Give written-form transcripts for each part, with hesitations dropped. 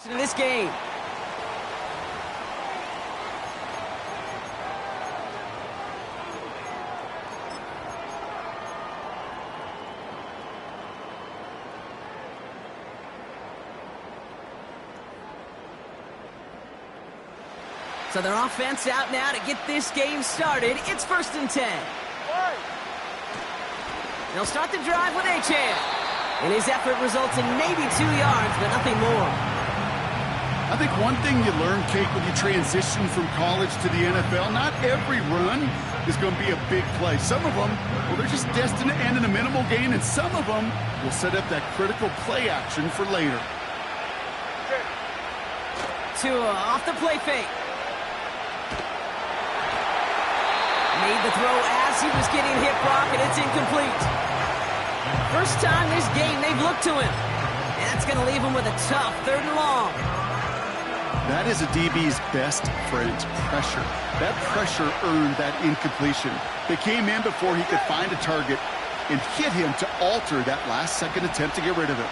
In this game. So their offense out now to get this game started. It's 1st and 10. They'll start the drive with Achane. And his effort results in maybe 2 yards, but nothing more. I think one thing you learn, Kate, when you transition from college to the NFL, not every run is going to be a big play. Some of them, well, they're just destined to end in a minimal gain, and some of them will set up that critical play action for later. Tua off the play fake. Made the throw as he was getting hit, Brock, and it's incomplete. First time this game they've looked to him. And that's going to leave him with a tough 3rd and long. That is a DB's best friend, pressure. That pressure earned that incompletion. They came in before he could find a target and hit him to alter that last-second attempt to get rid of it.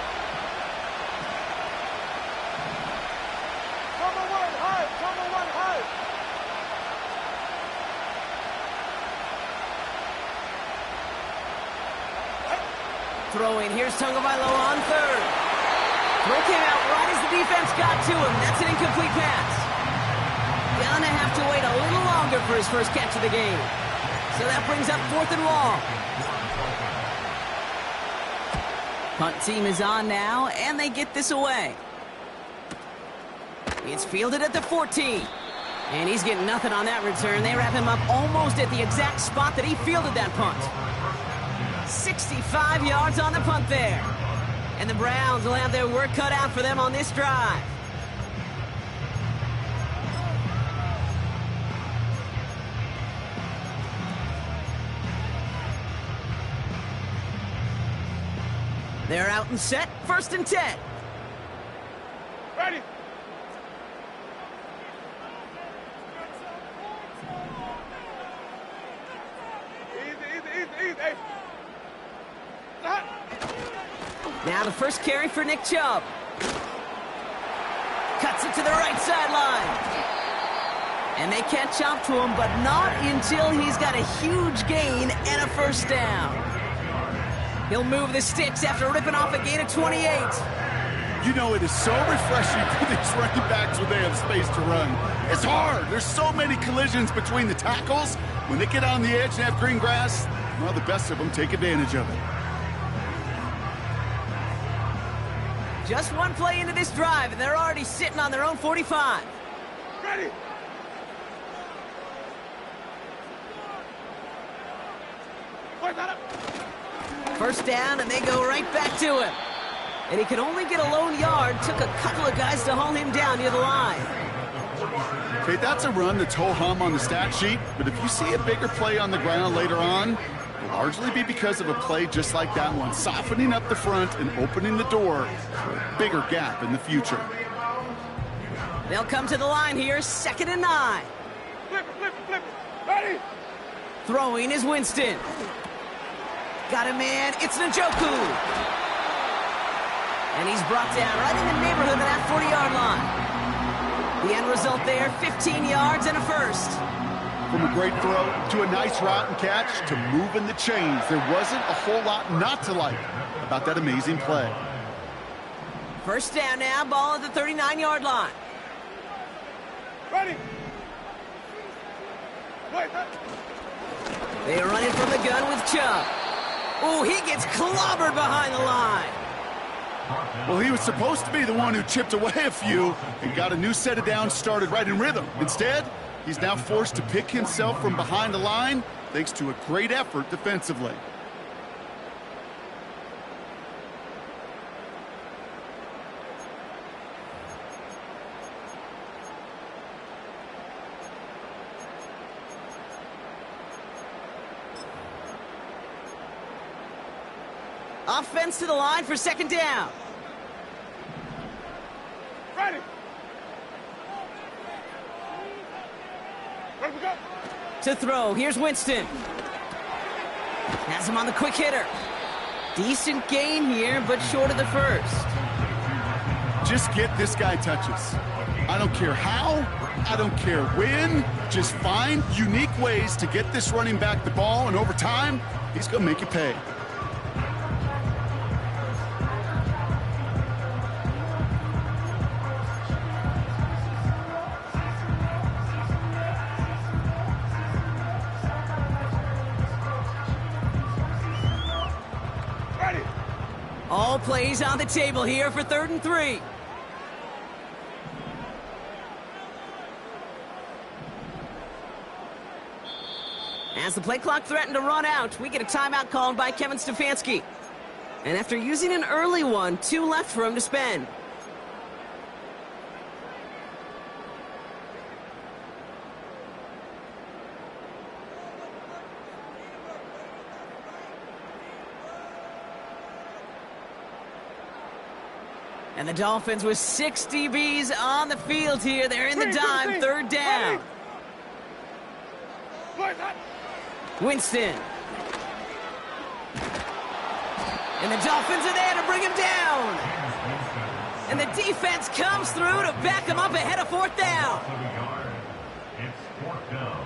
Throwing, here's Tagovailoa on 3rd. Throw came out right as the defense got to him. That's an incomplete pass. Gonna have to wait a little longer for his first catch of the game. So that brings up 4th and long. Punt team is on now, and they get this away. It's fielded at the 14. And he's getting nothing on that return. They wrap him up almost at the exact spot that he fielded that punt. 65 yards on the punt there. And the Browns will have their work cut out for them on this drive. They're out and set. 1st and 10. Ready. Easy. Now the first carry for Nick Chubb. Cuts it to the right sideline. And they can't chop to him, but not until he's got a huge gain and a first down. He'll move the sticks after ripping off a gain of 28. You know, it is so refreshing for these running backs when they have space to run. It's hard. There's so many collisions between the tackles. When they get on the edge and have green grass, well, the best of them take advantage of it. Just one play into this drive, and they're already sitting on their own 45. Ready. First down, and they go right back to him. And he could only get a lone yard. Took a couple of guys to haul him down near the line. Okay, that's a run that's ho-hum on the stat sheet, but if you see a bigger play on the ground later on, it'll largely be because of a play just like that one, softening up the front and opening the door for a bigger gap in the future. They'll come to the line here, 2nd and 9. Flip it. Ready. Throwing is Winston. Got a man, it's Njoku. And he's brought down right in the neighborhood of that 40-yard line. The end result there, 15 yards and a first. From a great throw to a nice route and catch to moving the chains, there wasn't a whole lot not to like about that amazing play. First down now, ball at the 39-yard line. Ready. They are running from the gun with Chubb. Oh, he gets clobbered behind the line. Well, he was supposed to be the one who chipped away a few and got a new set of downs started right in rhythm. Instead, he's now forced to pick himself from behind the line thanks to a great effort defensively. Offense to the line for 2nd down. Ready. Ready to go. To throw, here's Winston. Has him on the quick hitter. Decent gain here, but short of the first. Just get this guy touches. I don't care how, I don't care when. Just find unique ways to get this running back the ball, and over time, he's going to make you pay. Ready. All plays on the table here for 3rd and 3. As the play clock threatened to run out, we get a timeout called by Kevin Stefanski. And after using an early one, 2 left for him to spend. And the Dolphins with 6 DBs on the field here. They're in the dime, 3rd down. Winston. And the Dolphins are there to bring him down. And the defense comes through to back him up ahead of 4th down. It's 4th down.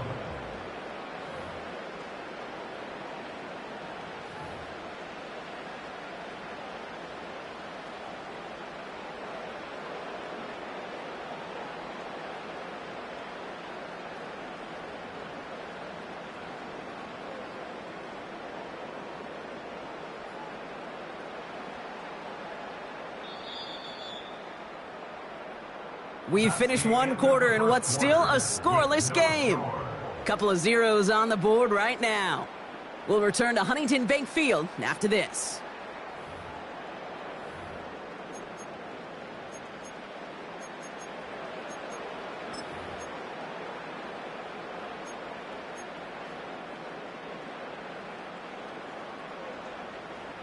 We finished 1 quarter in what's still a scoreless game. Couple of zeros on the board right now. We'll return to Huntington Bank Field after this.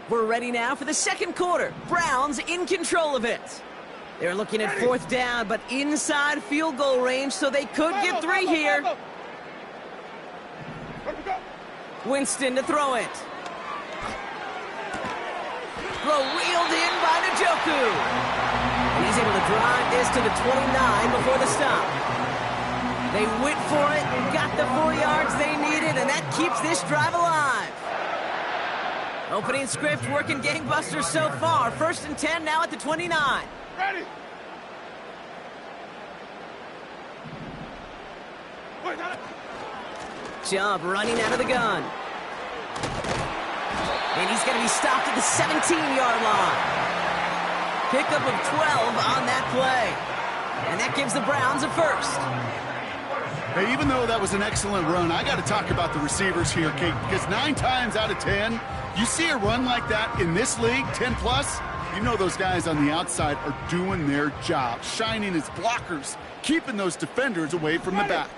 We're ready now for the 2nd quarter. Browns in control of it. They're looking at 4th down, but inside field goal range, so they could get 3 here. Winston to throw it. Throw wheeled in by Njoku. And he's able to drive this to the 29 before the stop. They went for it, got the 4 yards they needed, and that keeps this drive alive. Opening script working gangbusters so far. 1st and 10 now at the 29. Ready. Chubb running out of the gun. And he's going to be stopped at the 17-yard line. Pickup of 12 on that play. And that gives the Browns a 1st. Hey, even though that was an excellent run, I got to talk about the receivers here, Kate, because 9 times out of 10, you see a run like that in this league, 10+, you know those guys on the outside are doing their job, shining as blockers, keeping those defenders away from the back.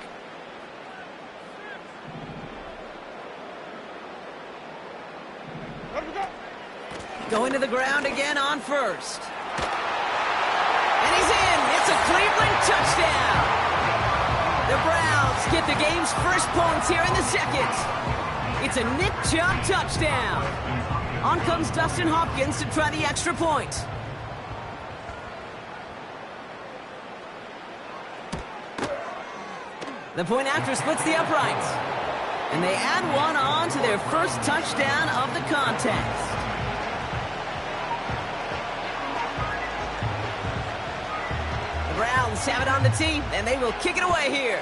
Going to the ground again on 1st. And he's in. It's a Cleveland touchdown. The Browns get the game's 1st points here in the 2nd. It's a Nick Chubb touchdown. On comes Dustin Hopkins to try the extra point. The point after splits the uprights. And they add 1 on to their 1st touchdown of the contest. The Browns have it on the tee, and they will kick it away here.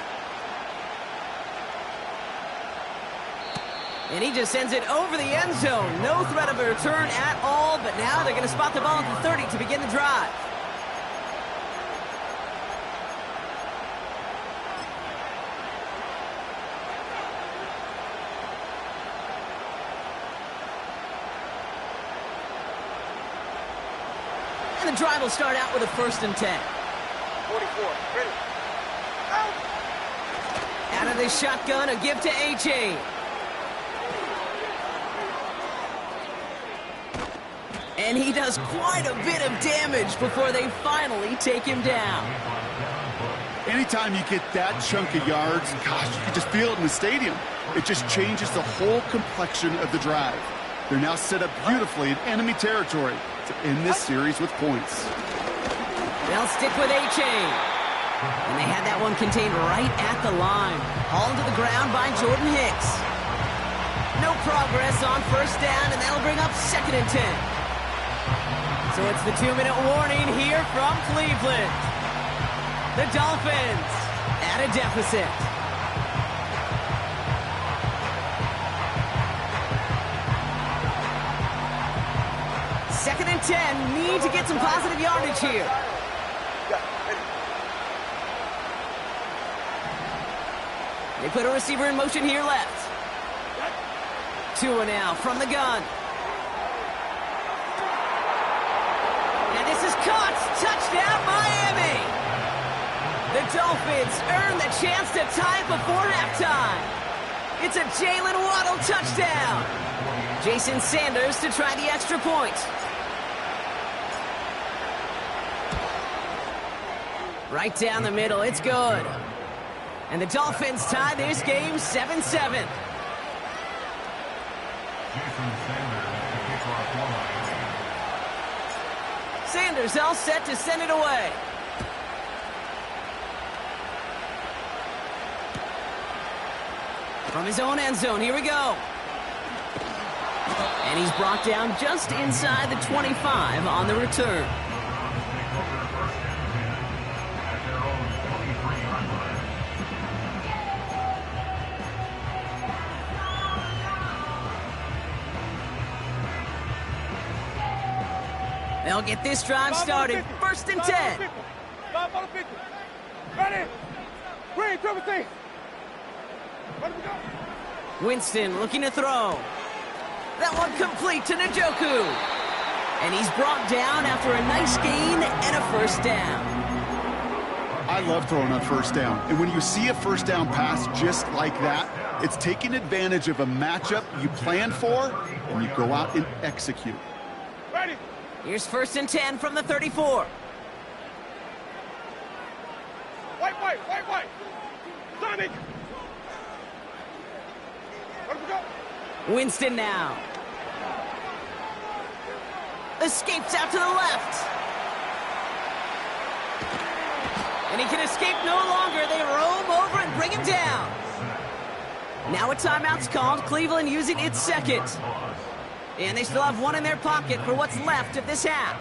And he just sends it over the end zone. No threat of a return at all, but now they're going to spot the ball at the 30 to begin the drive. And the drive will start out with a 1st and 10. 44. Ready. Out of the shotgun, a give to A.J. And he does quite a bit of damage before they finally take him down. Anytime you get that chunk of yards, gosh, you can just feel it in the stadium. It just changes the whole complexion of the drive. They're now set up beautifully in enemy territory to end this series with points. They'll stick with A-Chain. And they had that one contained right at the line. Hauled to the ground by Jordan Hicks. No progress on first down, and that'll bring up 2nd and 10. So it's the 2-minute warning here from Cleveland. The Dolphins at a deficit. Second and 10, need to get some positive yardage here. They put a receiver in motion here left. Tua now from the gun. And this is caught. Touchdown, Miami. The Dolphins earn the chance to tie before halftime. It's a Jalen Waddle touchdown. Jason Sanders to try the extra point. Right down the middle, it's good. And the Dolphins tie this game 7-7. Sanders all set to send it away. From his own end zone, here we go. And he's brought down just inside the 25 on the return. They'll get this drive started. 1st and 10. Ready? Green, triple T. Winston looking to throw. That one complete to Njoku. And he's brought down after a nice gain and a first down. I love throwing on first down. And when you see a first down pass just like that, it's taking advantage of a matchup you planned for, and you go out and execute. Ready? Here's 1st and 10 from the 34. White. Sonic. Where do we go? Winston now. Escapes out to the left. And he can escape no longer. They roam over and bring him down. Now a timeout's called. Cleveland using its second. And they still have one in their pocket for what's left of this half.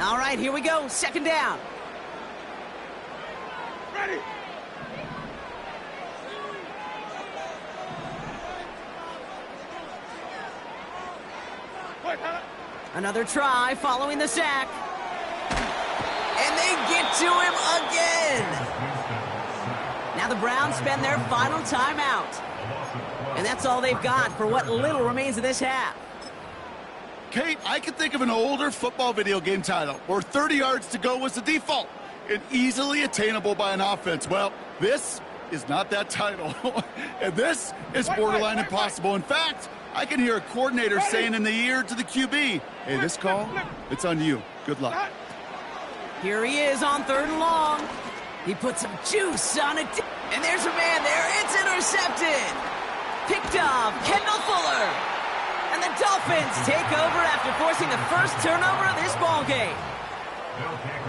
All right, here we go. 2nd down. Ready? Another try following the sack. And they get to him again. Now the Browns spend their final timeout. And that's all they've got for what little remains of this half. Kate, I can think of an older football video game title where 30 yards to go was the default and easily attainable by an offense. Well, this is not that title. And this is borderline impossible. In fact, I can hear a coordinator saying in the ear to the QB, hey, this call, it's on you. Good luck. Here he is on 3rd and long. He put some juice on it. And there's a man there. It's intercepted. Picked off Kendall Fuller. And the Dolphins take over after forcing the first turnover of this ballgame.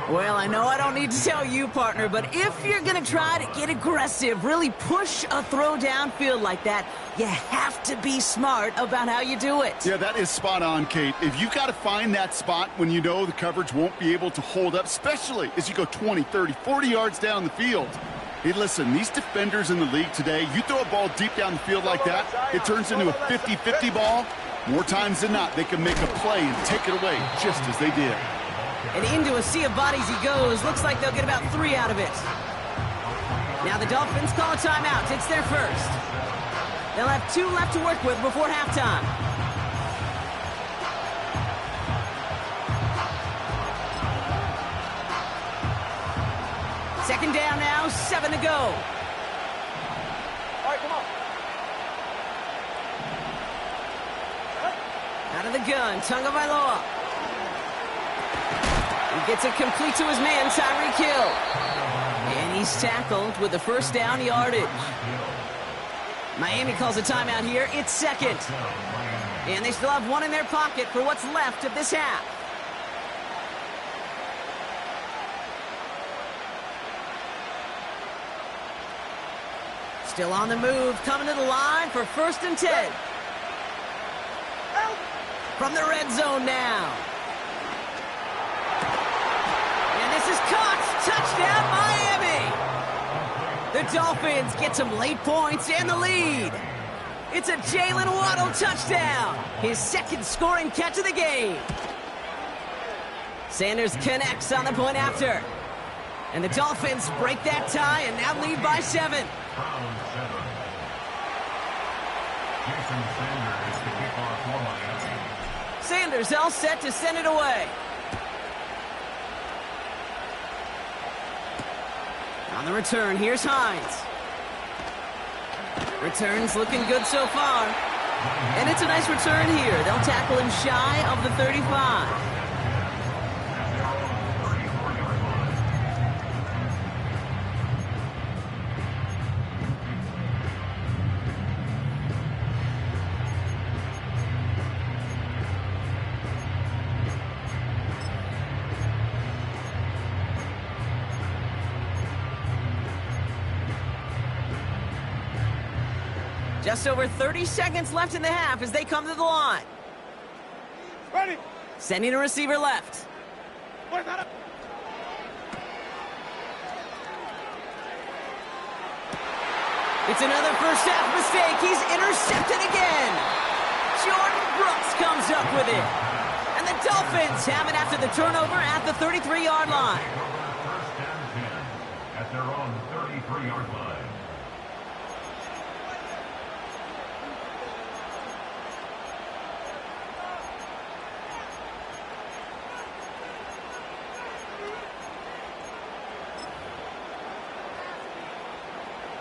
Well, I know I don't need to tell you, partner, but if you're going to try to get aggressive, really push a throw downfield like that, you have to be smart about how you do it. Yeah, that is spot on, Kate. If you've got to find that spot when you know the coverage won't be able to hold up, especially as you go 20, 30, 40 yards down the field. Hey, listen, these defenders in the league today, you throw a ball deep down the field like that, it turns into a 50-50 ball. More times than not, they can make a play and take it away just as they did. And into a sea of bodies he goes. Looks like they'll get about 3 out of it. Now the Dolphins call a timeout. It's their first. They'll have 2 left to work with before halftime. Second down now, 7 to go. All right, come on. Out of the gun, Tagovailoa. He gets it complete to his man, Tyreek Hill. And he's tackled with the first down yardage. Miami calls a timeout here. It's second. And they still have one in their pocket for what's left of this half. Still on the move, coming to the line for 1st and 10. From the red zone now. And this is caught. Touchdown, Miami. The Dolphins get some late points and the lead. It's a Jalen Waddle touchdown. His 2nd scoring catch of the game. Sanders connects on the point after. And the Dolphins break that tie and now lead by 7. Sanders all set to send it away. On the return, here's Hines. Return's looking good so far. And it's a nice return here. They'll tackle him shy of the 35. Just over 30 seconds left in the half as they come to the line. Ready. Sending a receiver left. It's another first half mistake. He's intercepted again. Jordan Brooks comes up with it. And the Dolphins have it after the turnover at the 33-yard line. First and 10 at their own 33-yard line.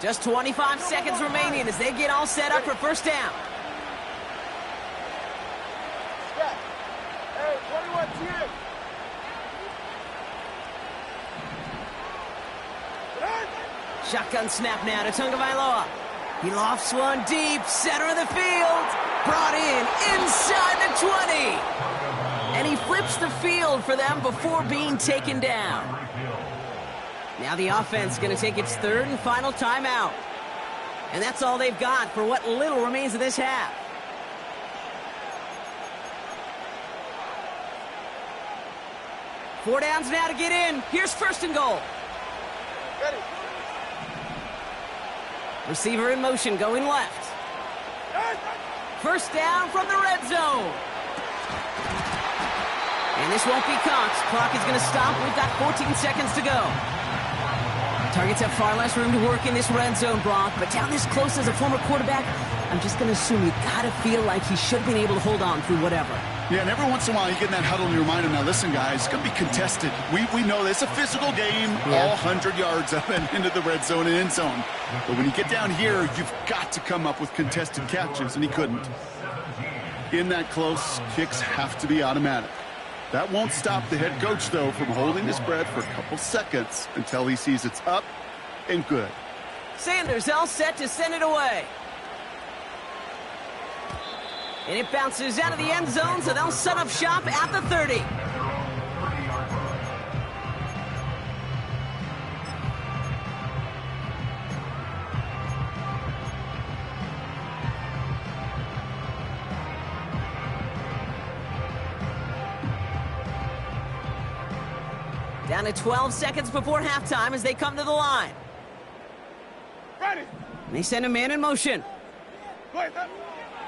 Just 25 seconds remaining as they get all set up for first down. Hey, 21 TM. Shotgun snap now to Tagovailoa. He lofts one deep, center of the field. Brought in inside the 20. And he flips the field for them before being taken down. Now the offense going to take its 3rd and final timeout. And that's all they've got for what little remains of this half. Four downs now to get in. Here's 1st and goal. Ready. Receiver in motion going left. First down from the red zone. And this won't be caught. Clock is going to stop. We've got 14 seconds to go. Targets have far less room to work in this red zone, Brock, but down this close as a former quarterback, I'm just going to assume you got to feel like he should have been able to hold on through whatever. Yeah, and every once in a while you get in that huddle in your mind, and now listen, guys, it's going to be contested. We know this. It's a physical game, all 100 yards up and into the red zone and end zone. But when you get down here, you've got to come up with contested catches, and he couldn't. In that close, kicks have to be automatic. That won't stop the head coach, though, from holding his breath for a couple seconds until he sees it's up and good. Sanders all set to send it away. And it bounces out of the end zone, so they'll set up shop at the 30. Down to 12 seconds before halftime as they come to the line. Ready. And they send a man in motion. Wait.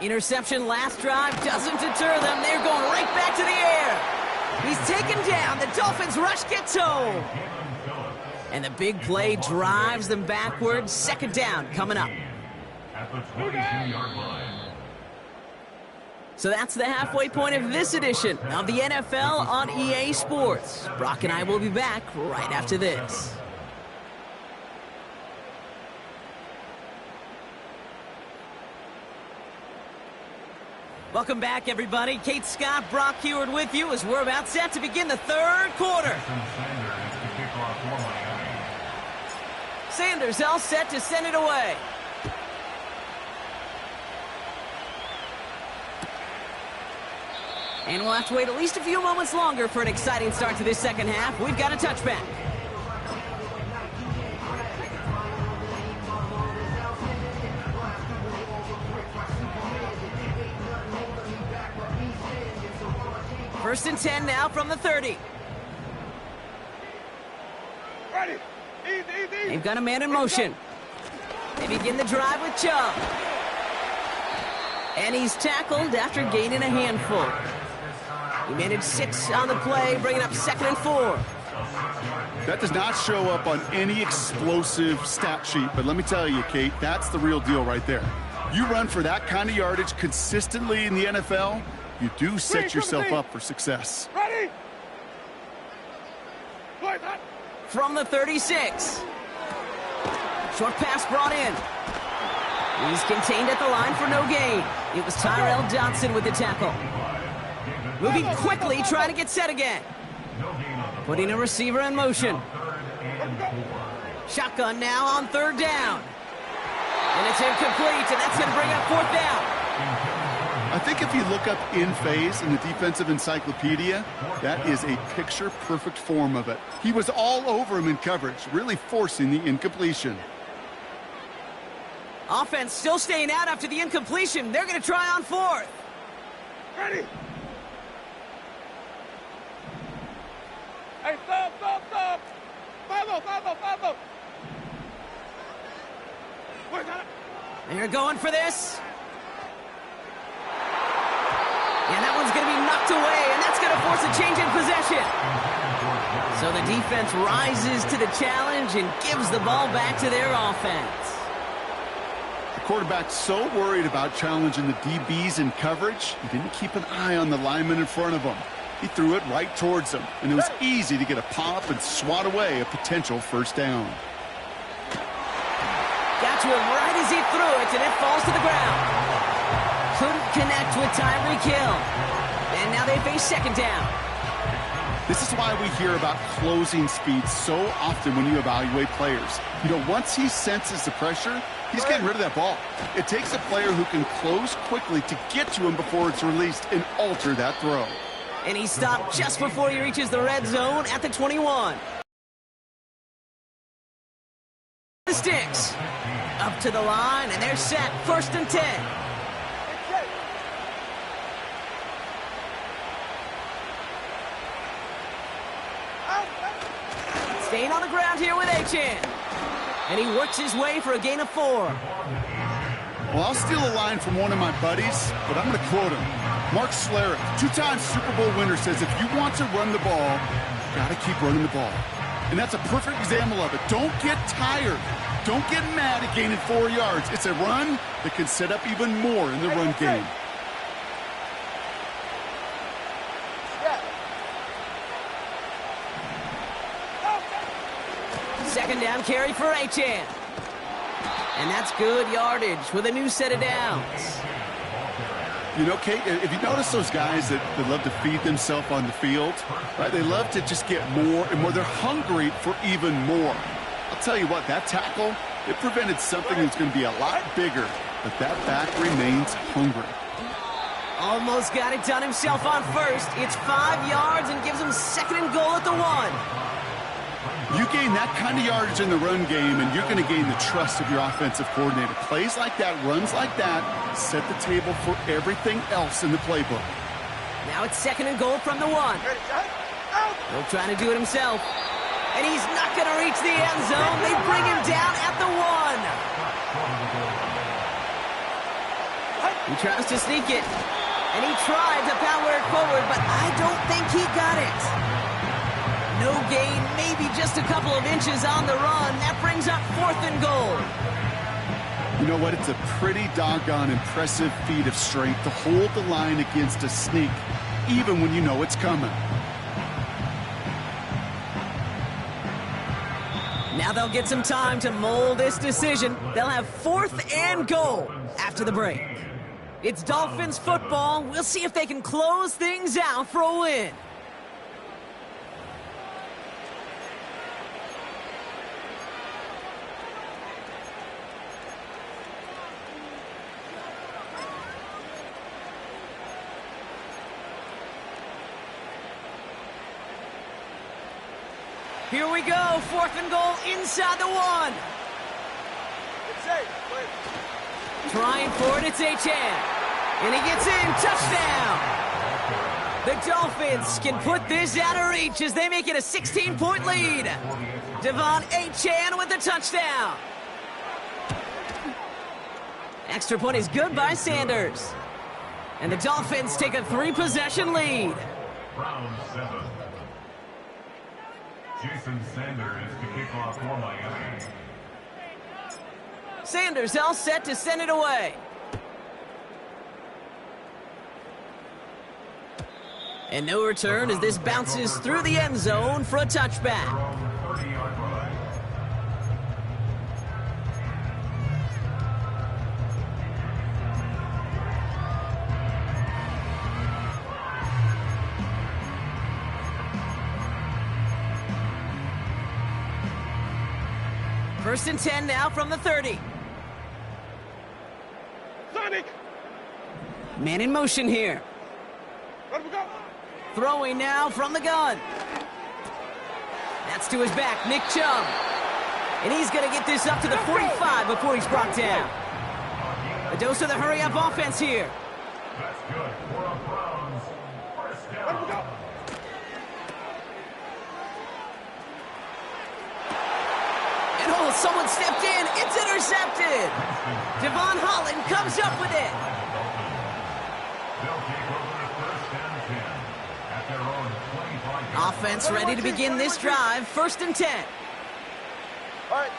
Interception last drive doesn't deter them. They're going right back to the air. He's taken down. The Dolphins rush gets home. And the big play drives them backwards. 2nd down coming up. At the 22-yard line. So that's the halfway point of this edition of the NFL on EA Sports. Brock and I will be back right after this. Welcome back, everybody. Kate Scott, Brock Huard with you as we're about set to begin the 3rd quarter. Sanders all set to send it away. And we'll have to wait at least a few moments longer for an exciting start to this second half. We've got a touchback. First and 10 now from the 30. Ready. Easy. They've got a man in motion. They begin the drive with Chubb. And he's tackled after gaining a handful. He managed 6 on the play, bringing up 2nd and 4. That does not show up on any explosive stat sheet, but let me tell you, Kate, that's the real deal right there. You run for that kind of yardage consistently in the NFL, you do set yourself up for success. Ready. Boys, hot. From the 36. Short pass brought in. He's contained at the line for no gain. It was Tyrell Dodson with the tackle. Moving quickly, trying to get set again. Putting a receiver in motion. Shotgun now on 3rd down. And it's incomplete, and that's going to bring up 4th down. I think if you look up in phase in the defensive encyclopedia, that is a picture-perfect form of it. He was all over him in coverage, really forcing the incompletion. Offense still staying out after the incompletion. They're going to try on 4th. Ready. Hey, stop. Follow. Boys, hot. They're going for this. And that one's going to be knocked away, and that's going to force a change in possession. So the defense rises to the challenge and gives the ball back to their offense. The quarterback's so worried about challenging the DBs in coverage, he didn't keep an eye on the lineman in front of him. He threw it right towards him, and it was easy to get a pop and swat away a potential 1st down. Got to him right as he threw it, and it falls to the ground. Couldn't connect with Tyreek Hill. And now they face 2nd down. This is why we hear about closing speed so often when you evaluate players. You know, once he senses the pressure, he's getting rid of that ball. It takes a player who can close quickly to get to him before it's released and alter that throw. And he stopped just before he reaches the red zone at the 21. The sticks. Up to the line, and they're set. 1st and 10. Staying on the ground here with Achane. And he works his way for a gain of 4. Well, I'll steal a line from one of my buddies, but I'm going to quote him. Mark Schlereth, 2-time Super Bowl winner, says if you want to run the ball, you got to keep running the ball. And that's a perfect example of it. Don't get tired. Don't get mad at gaining 4 yards. It's a run that can set up even more in the run game. Second down carry for Achane. And that's good yardage with a new set of downs. You know, Kate, if you notice those guys that love to feed themselves on the field, right? They love to just get more and more. They're hungry for even more. I'll tell you what, that tackle, it prevented something that's going to be a lot bigger, but that back remains hungry. Almost got it done himself on 1st. It's 5 yards and gives him 2nd and goal at the 1. You gain that kind of yardage in the run game, and you're going to gain the trust of your offensive coordinator. Plays like that, runs like that, set the table for everything else in the playbook. Now it's 2nd and goal from the 1. He'll try to do it himself. And he's not going to reach the end zone. They bring him down at the 1. He tries to sneak it. And he tried to power it forward, but I don't think he got it. No gain, maybe just a couple of inches on the run. That brings up 4th and goal. You know what? It's a pretty doggone impressive feat of strength to hold the line against a sneak, even when you know it's coming. Now they'll get some time to mold this decision. They'll have 4th and goal after the break. It's Dolphins football. We'll see if they can close things out for a win. Here we go, 4th and goal inside the 1. It's safe. Wait. Trying for it, it's Achane. And he gets in, touchdown. The Dolphins can put this out of reach as they make it a 16-point lead. Devon Achane with the touchdown. Extra point is good by Sanders. And the Dolphins take a 3-possession lead. Round 7. Jason Sanders to kick off for Miami. Sanders all set to send it away. And no return as this bounces through the end zone for a touchback. 30-yard line. First and 10 now from the 30. Sonic. Man in motion here. Let him go. Throwing now from the gun. That's to his back, Nick Chubb. And he's going to get this up to the 45 before he's brought down. A dose of the hurry-up offense here. That's good. For a Browns. First Let him down. go. And oh, someone stepped in. It's intercepted. Devon Holland comes up with it. They'll take over the first and 10 at their own 25-yard. Offense ready to begin this drive. First and 10. All right.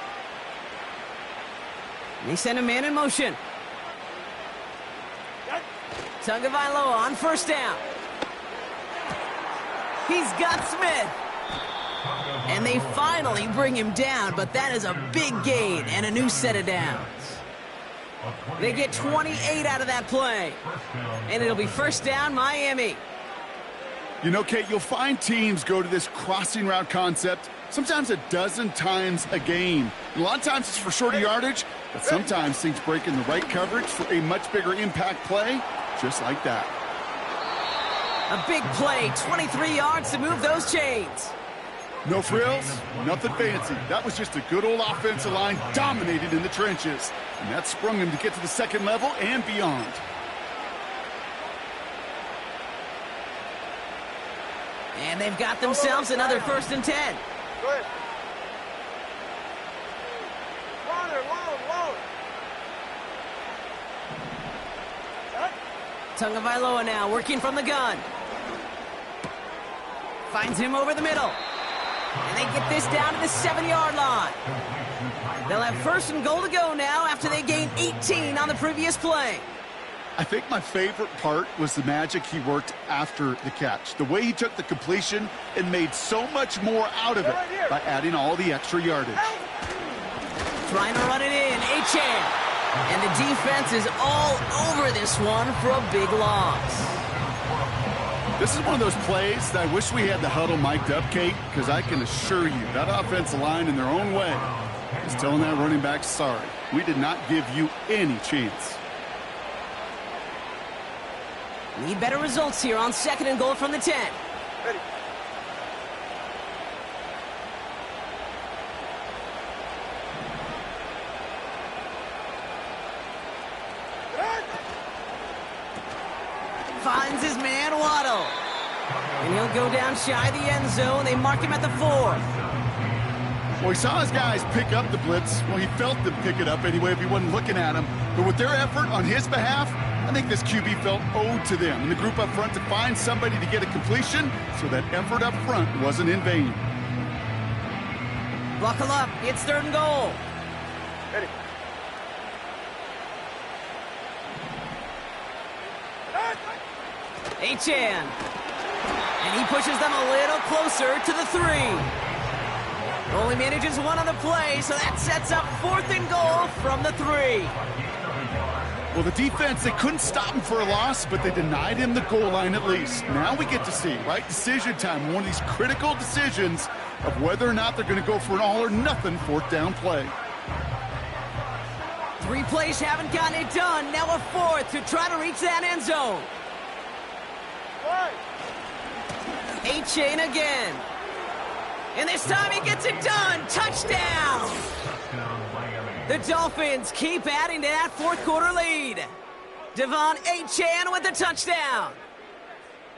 They send a man in motion. Tagovailoa on first down. He's got Smith. And they finally bring him down, but that is a big gain and a new set of downs. They get 28 out of that play. And it'll be first down, Miami. You know, Kate, you'll find teams go to this crossing route concept sometimes a dozen times a game. And a lot of times it's for shorter yardage, but sometimes things break in the right coverage for a much bigger impact play, just like that. A big play, 23 yards to move those chains. No frills, nothing fancy. That was just a good old offensive line dominated in the trenches. And that sprung him to get to the second level and beyond. And they've got themselves another first and 10. Go ahead. Load. Tagovailoa now working from the gun. Finds him over the middle. And they get this down to the 7-yard line. They'll have first and goal to go now after they gained 18 on the previous play. I think my favorite part was the magic he worked after the catch. The way he took the completion and made so much more out of it by adding all the extra yardage. Trying to run it in, Achane. And the defense is all over this one for a big loss. This is one of those plays that I wish we had the huddle mic'd up, Kate, because I can assure you that offensive line in their own way is telling that running back, sorry, we did not give you any chance. Need better results here on second and goal from the 10. Ready. Finds his man, Waddle. And he'll go down shy of the end zone. They mark him at the 4. Well, he saw his guys pick up the blitz. Well, he felt them pick it up anyway if he wasn't looking at him. But with their effort on his behalf, I think this QB felt owed to them and the group up front to find somebody to get a completion so that effort up front wasn't in vain. Buckle up. It's third and goal. Ready. Achane. And he pushes them a little closer to the 3. Only manages one on the play, so that sets up fourth and goal from the 3. Well, the defense, they couldn't stop him for a loss, but they denied him the goal line at least. Now we get to see, right, decision time, one of these critical decisions of whether or not they're going to go for an all-or-nothing fourth down play. 3 plays haven't gotten it done. Now a 4th to try to reach that end zone. Right. Achane again. And this time he gets it done. Touchdown! Touchdown, Miami. The Dolphins keep adding to that fourth quarter lead. Devon Achane with the touchdown.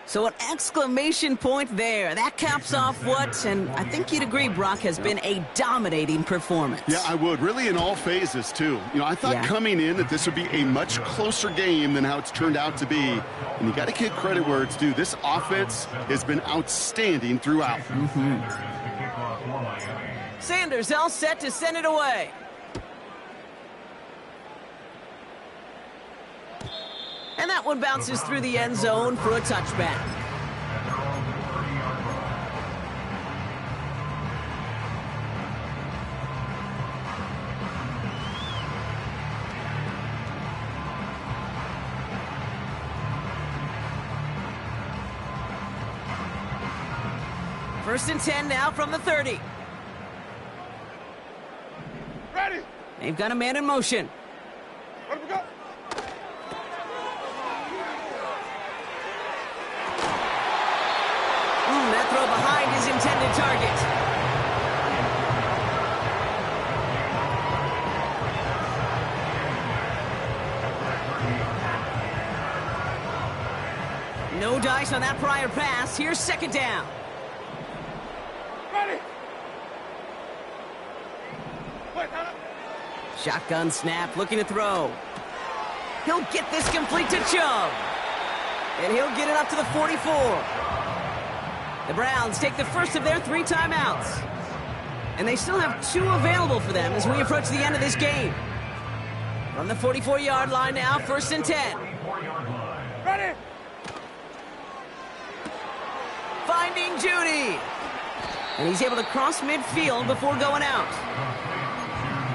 So an exclamation point there. That caps off what, and I think you'd agree, Brock, has been a dominating performance. Yeah, I would. Really in all phases, too. You know, I thought coming in that this would be a much closer game than how it's turned out to be. And you got to give credit where it's due. This offense has been outstanding throughout. Sanders all set to send it away. And that one bounces through the end zone for a touchback. First and 10 now from the 30. Ready. They've got a man in motion. Let him go. That throw behind his intended target. No dice on that prior pass. Here's second down. Ready. Wait, hold up. Shotgun snap, looking to throw. He'll get this complete to Chubb. And he'll get it up to the 44. The Browns take the first of their 3 timeouts. And they still have 2 available for them as we approach the end of this game. From the 44-yard line now, first and 10. Ready. Finding Judy. And he's able to cross midfield before going out.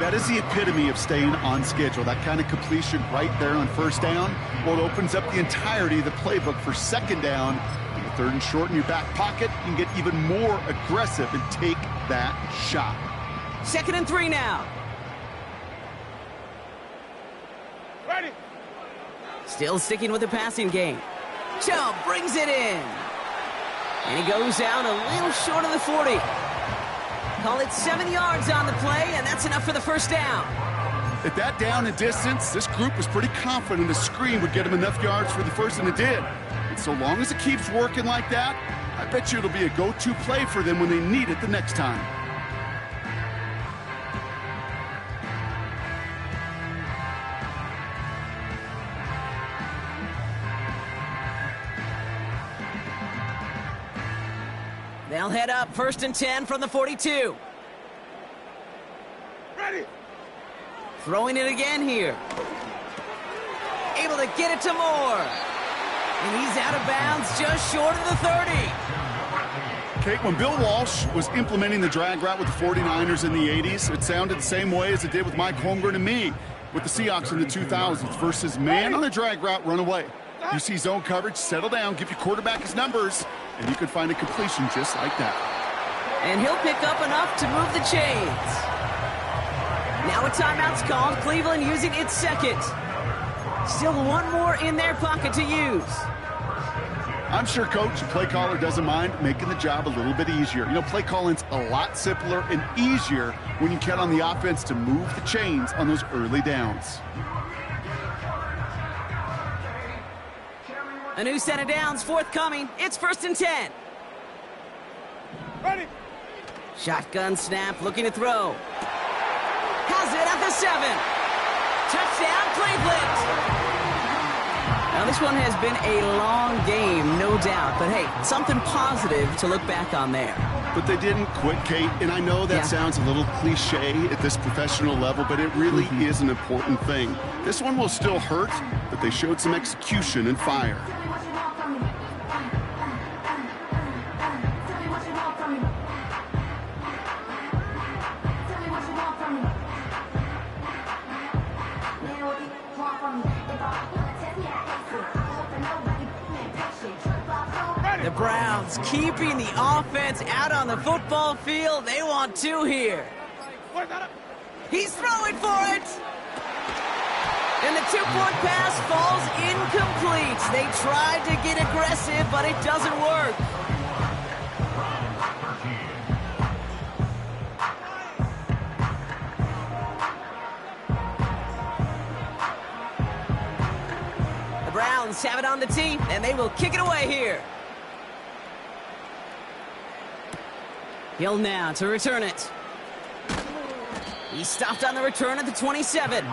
That is the epitome of staying on schedule. That kind of completion right there on first down. Well, it opens up the entirety of the playbook for second down. Third and short in your back pocket, you can get even more aggressive and take that shot. Second and 3 now. Ready. Still sticking with the passing game. Chubb brings it in. And he goes down a little short of the 40. Call it 7 yards on the play, and that's enough for the first down. At that down and distance, this group was pretty confident a screen would get them enough yards for the first, and it did. And so long as it keeps working like that, I bet you it'll be a go-to play for them when they need it the next time. They'll head up first and 10 from the 42. Ready. Throwing it again here. Able to get it to Moore. And he's out of bounds just short of the 30. Kate, when Bill Walsh was implementing the drag route with the 49ers in the 80s, it sounded the same way as it did with Mike Holmgren and me with the Seahawks in the 2000s versus man on a drag route, run away. You see zone coverage, settle down, give your quarterback his numbers, and you can find a completion just like that. And he'll pick up enough to move the chains. Now a timeout's called, Cleveland using its second. Still one more in their pocket to use. I'm sure coach and play caller doesn't mind making the job a little bit easier. You know, play calling's a lot simpler and easier when you count on the offense to move the chains on those early downs. A new set of downs forthcoming. It's first and 10. Ready. Shotgun snap, looking to throw. Has it at the 7. Touchdown, Cleveland. Now, this one has been a long game, no doubt. But, hey, something positive to look back on there. But they didn't quit, Kate. And I know that sounds a little cliche at this professional level, but it really is an important thing. This one will still hurt, but they showed some execution and fire. The Browns keeping the offense out on the football field. They want 2 here. He's throwing for it. And the 2-point pass falls incomplete. They tried to get aggressive, but it doesn't work. Lions have it on the tee, and they will kick it away here. Hill now to return it. He stopped on the return at the 27. Hill on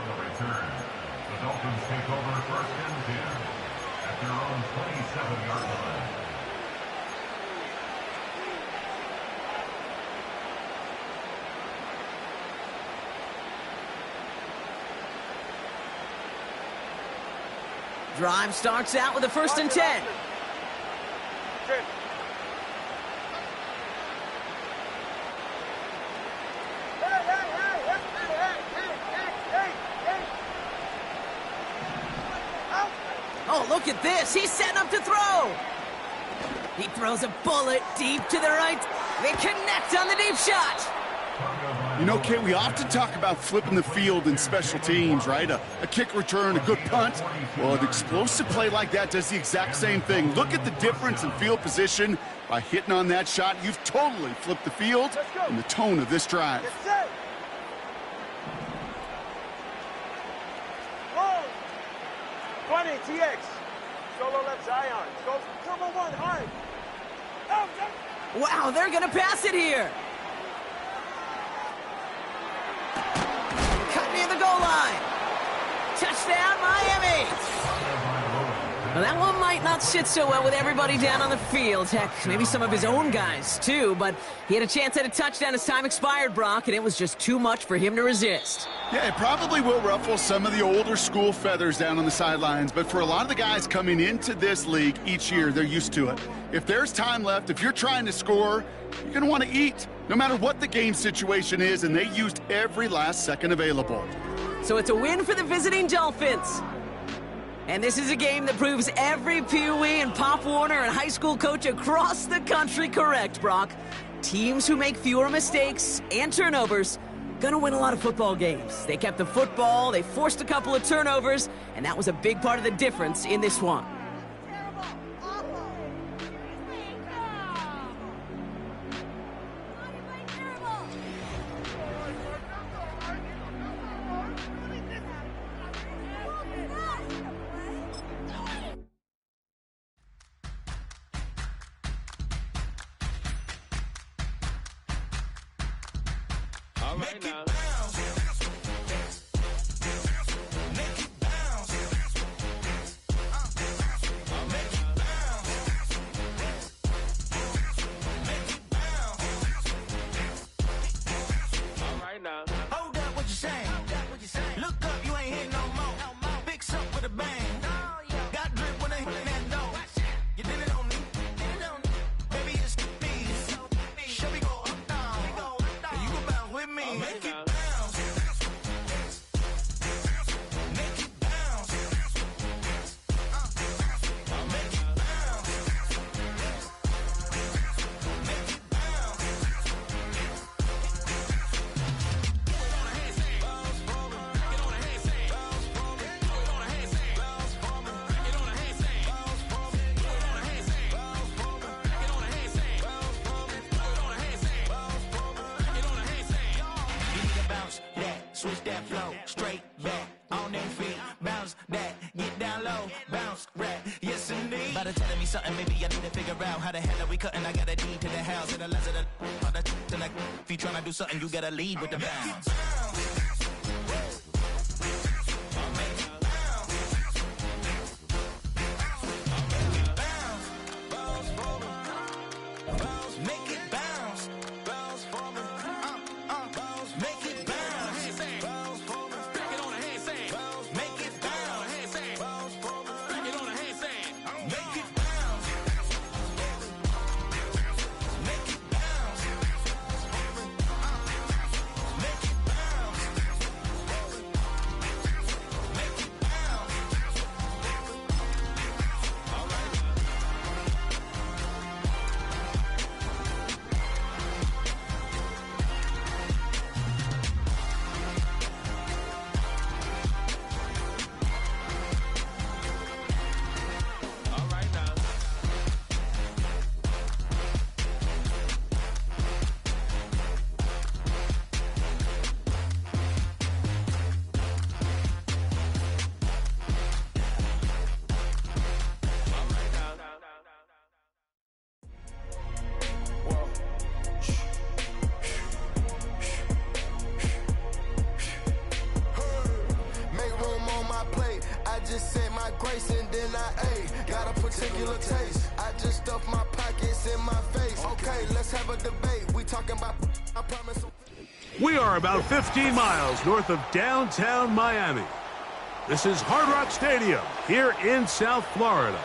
the return. The Dolphins take over first and 10 at their own 27-yard line. Drive starts out with a first and 10. Good. Oh, look at this. He's setting up to throw. He throws a bullet deep to the right. They connect on the deep shot. You know, Kate, we often talk about flipping the field in special teams, right? A kick return, a good punt. Well, an explosive play like that does the exact same thing. Look at the difference in field position. By hitting on that shot, you've totally flipped the field and the tone of this drive. Get set. Roll. 20, TX. Solo left Zion. Go turbo one, hard. Out, out. Wow, they're going to pass it here. Cut near the goal line. Touchdown, Miami. Well, that one might not sit so well with everybody down on the field. Heck, maybe some of his own guys, too. But he had a chance at a touchdown as time expired, Brock, and it was just too much for him to resist. Yeah, it probably will ruffle some of the older school feathers down on the sidelines, but for a lot of the guys coming into this league each year, they're used to it. If there's time left, if you're trying to score, you're going to want to eat, no matter what the game situation is, and they used every last second available. So it's a win for the visiting Dolphins. And this is a game that proves every Pee Wee and Pop Warner and high school coach across the country correct, Brock. Teams who make fewer mistakes and turnovers gonna win a lot of football games. They kept the football, they forced a couple of turnovers, and that was a big part of the difference in this one. Right now. Hold up, what you saying? Look up, you ain't hitting no more. Fix up with a bang. Got drip when I hit that door. You did it on me. Baby, it's me. Show me go up, down. And you go bounce with me. Make it bounce. Make it bounce. Make it bounce. Make it bounce. Switch that flow, straight back, on their feet, bounce that, get down low, bounce, rap, yes indeed. By the telling me something, maybe I need to figure out how the hell are we cutting. I got a deed to the house, and the less of the like, if you tryna do something, you gotta lead with the bounce. Make it bounce, bounce for me, make it bounce, back it on the handstand, make it bounce, back it on the handstand, make it bounce, make it bounce, make it bounce, particular taste. I just stuff my pockets in my face. Okay, let's have a debate. We talking about, I promise. We are about 15 miles north of downtown Miami. This is Hard Rock Stadium here in South Florida.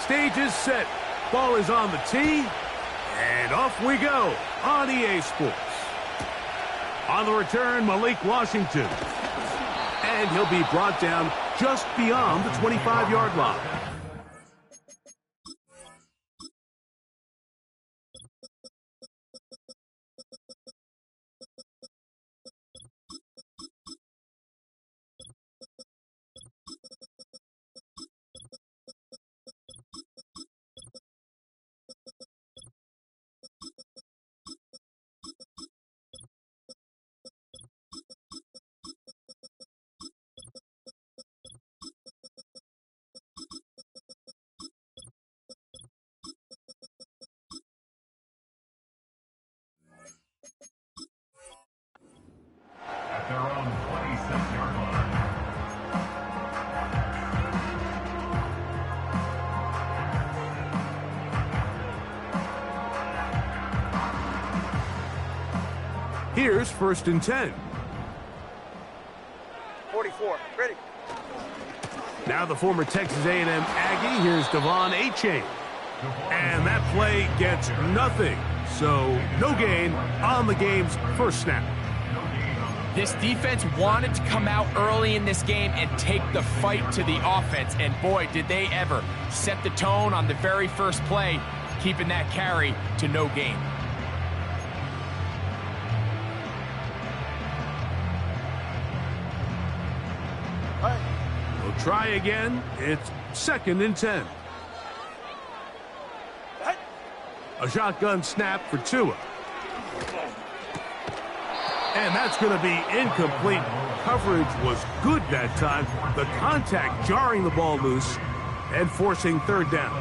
Stage is set. Ball is on the tee. And off we go on EA Sports. On the return, Malik Washington. And he'll be brought down just beyond the 25-yard line. Their own 26-yard line. Here's 1st and 10. 44. Ready. Now the former Texas A&M Aggie. Here's Devon Achane. And that play gets nothing. So no gain on the game's first snap. This defense wanted to come out early in this game and take the fight to the offense, and boy, did they ever set the tone on the very first play, keeping that carry to no gain. We'll try again. It's 2nd and 10. A shotgun snap for Tua. And that's going to be incomplete. Coverage was good that time. The contact jarring the ball loose and forcing 3rd down.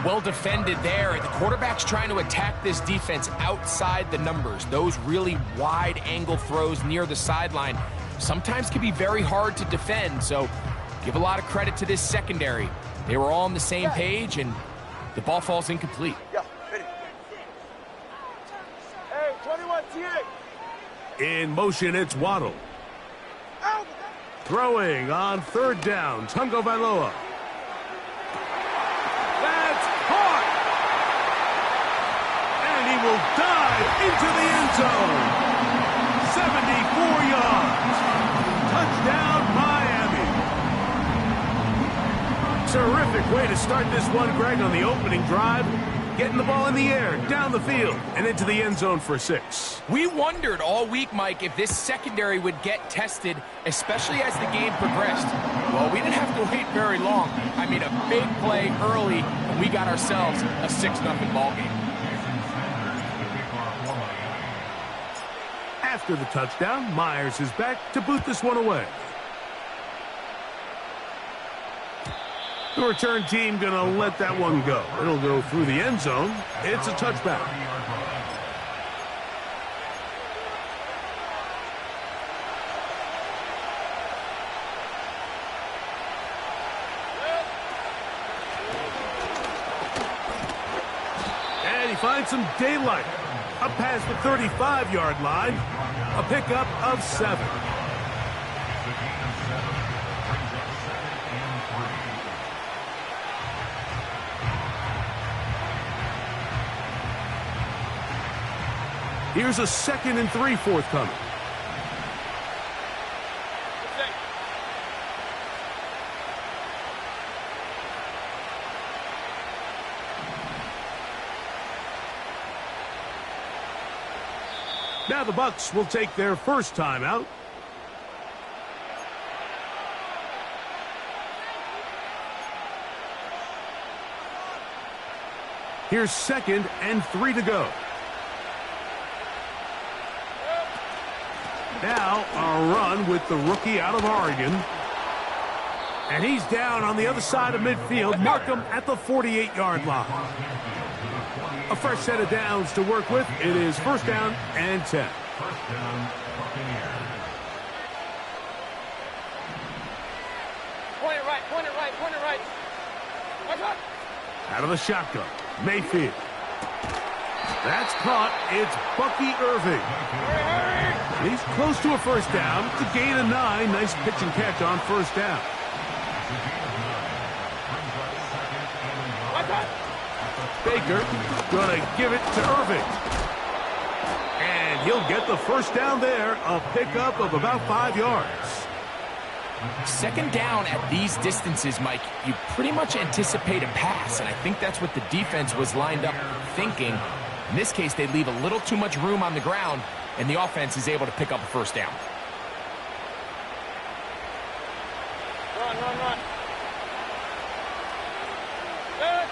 Well defended there. The quarterback's trying to attack this defense outside the numbers. Those really wide angle throws near the sideline sometimes can be very hard to defend. So give a lot of credit to this secondary. They were all on the same page, and the ball falls incomplete. Yeah, ready. Hey, 21 TA. In motion, it's Waddle. Out. Throwing on 3rd down, Tagovailoa. That's caught! And he will dive into the end zone. 74 yards. Touchdown, Miami. Terrific way to start this one, Greg, on the opening drive. Getting the ball in the air, down the field, and into the end zone for 6. We wondered all week, Mike, if this secondary would get tested, especially as the game progressed. Well, we didn't have to wait very long. I mean, a big play early, and we got ourselves a 6-0 ball game. After the touchdown, Myers is back to boot this one away. The return team going to let that one go. It'll go through the end zone. It's a touchback. And he finds some daylight. Up past the 35-yard line. A pickup of 7. Here's a 2nd and 3 forthcoming. Now the Bucs will take their first timeout. Here's 2nd and 3 to go. Now a run with the rookie out of Oregon. And he's down on the other side of midfield. Mark him at the 48-yard line. A fresh set of downs to work with. It is first down and 10. First down, Buccaneers. Point it right, point it right, point it right. Watch out. Out of the shotgun, Mayfield. That's caught. It's Bucky Irving. He's close to a first down. It's a gain of 9. Nice pitch and catch on first down. Baker gonna give it to Irving. And he'll get the first down there. A pickup of about 5 yards. Second down at these distances, Mike, you pretty much anticipate a pass, and I think that's what the defense was lined up thinking. In this case, they leave a little too much room on the ground, and the offense is able to pick up a first down. Run, run, run. Good.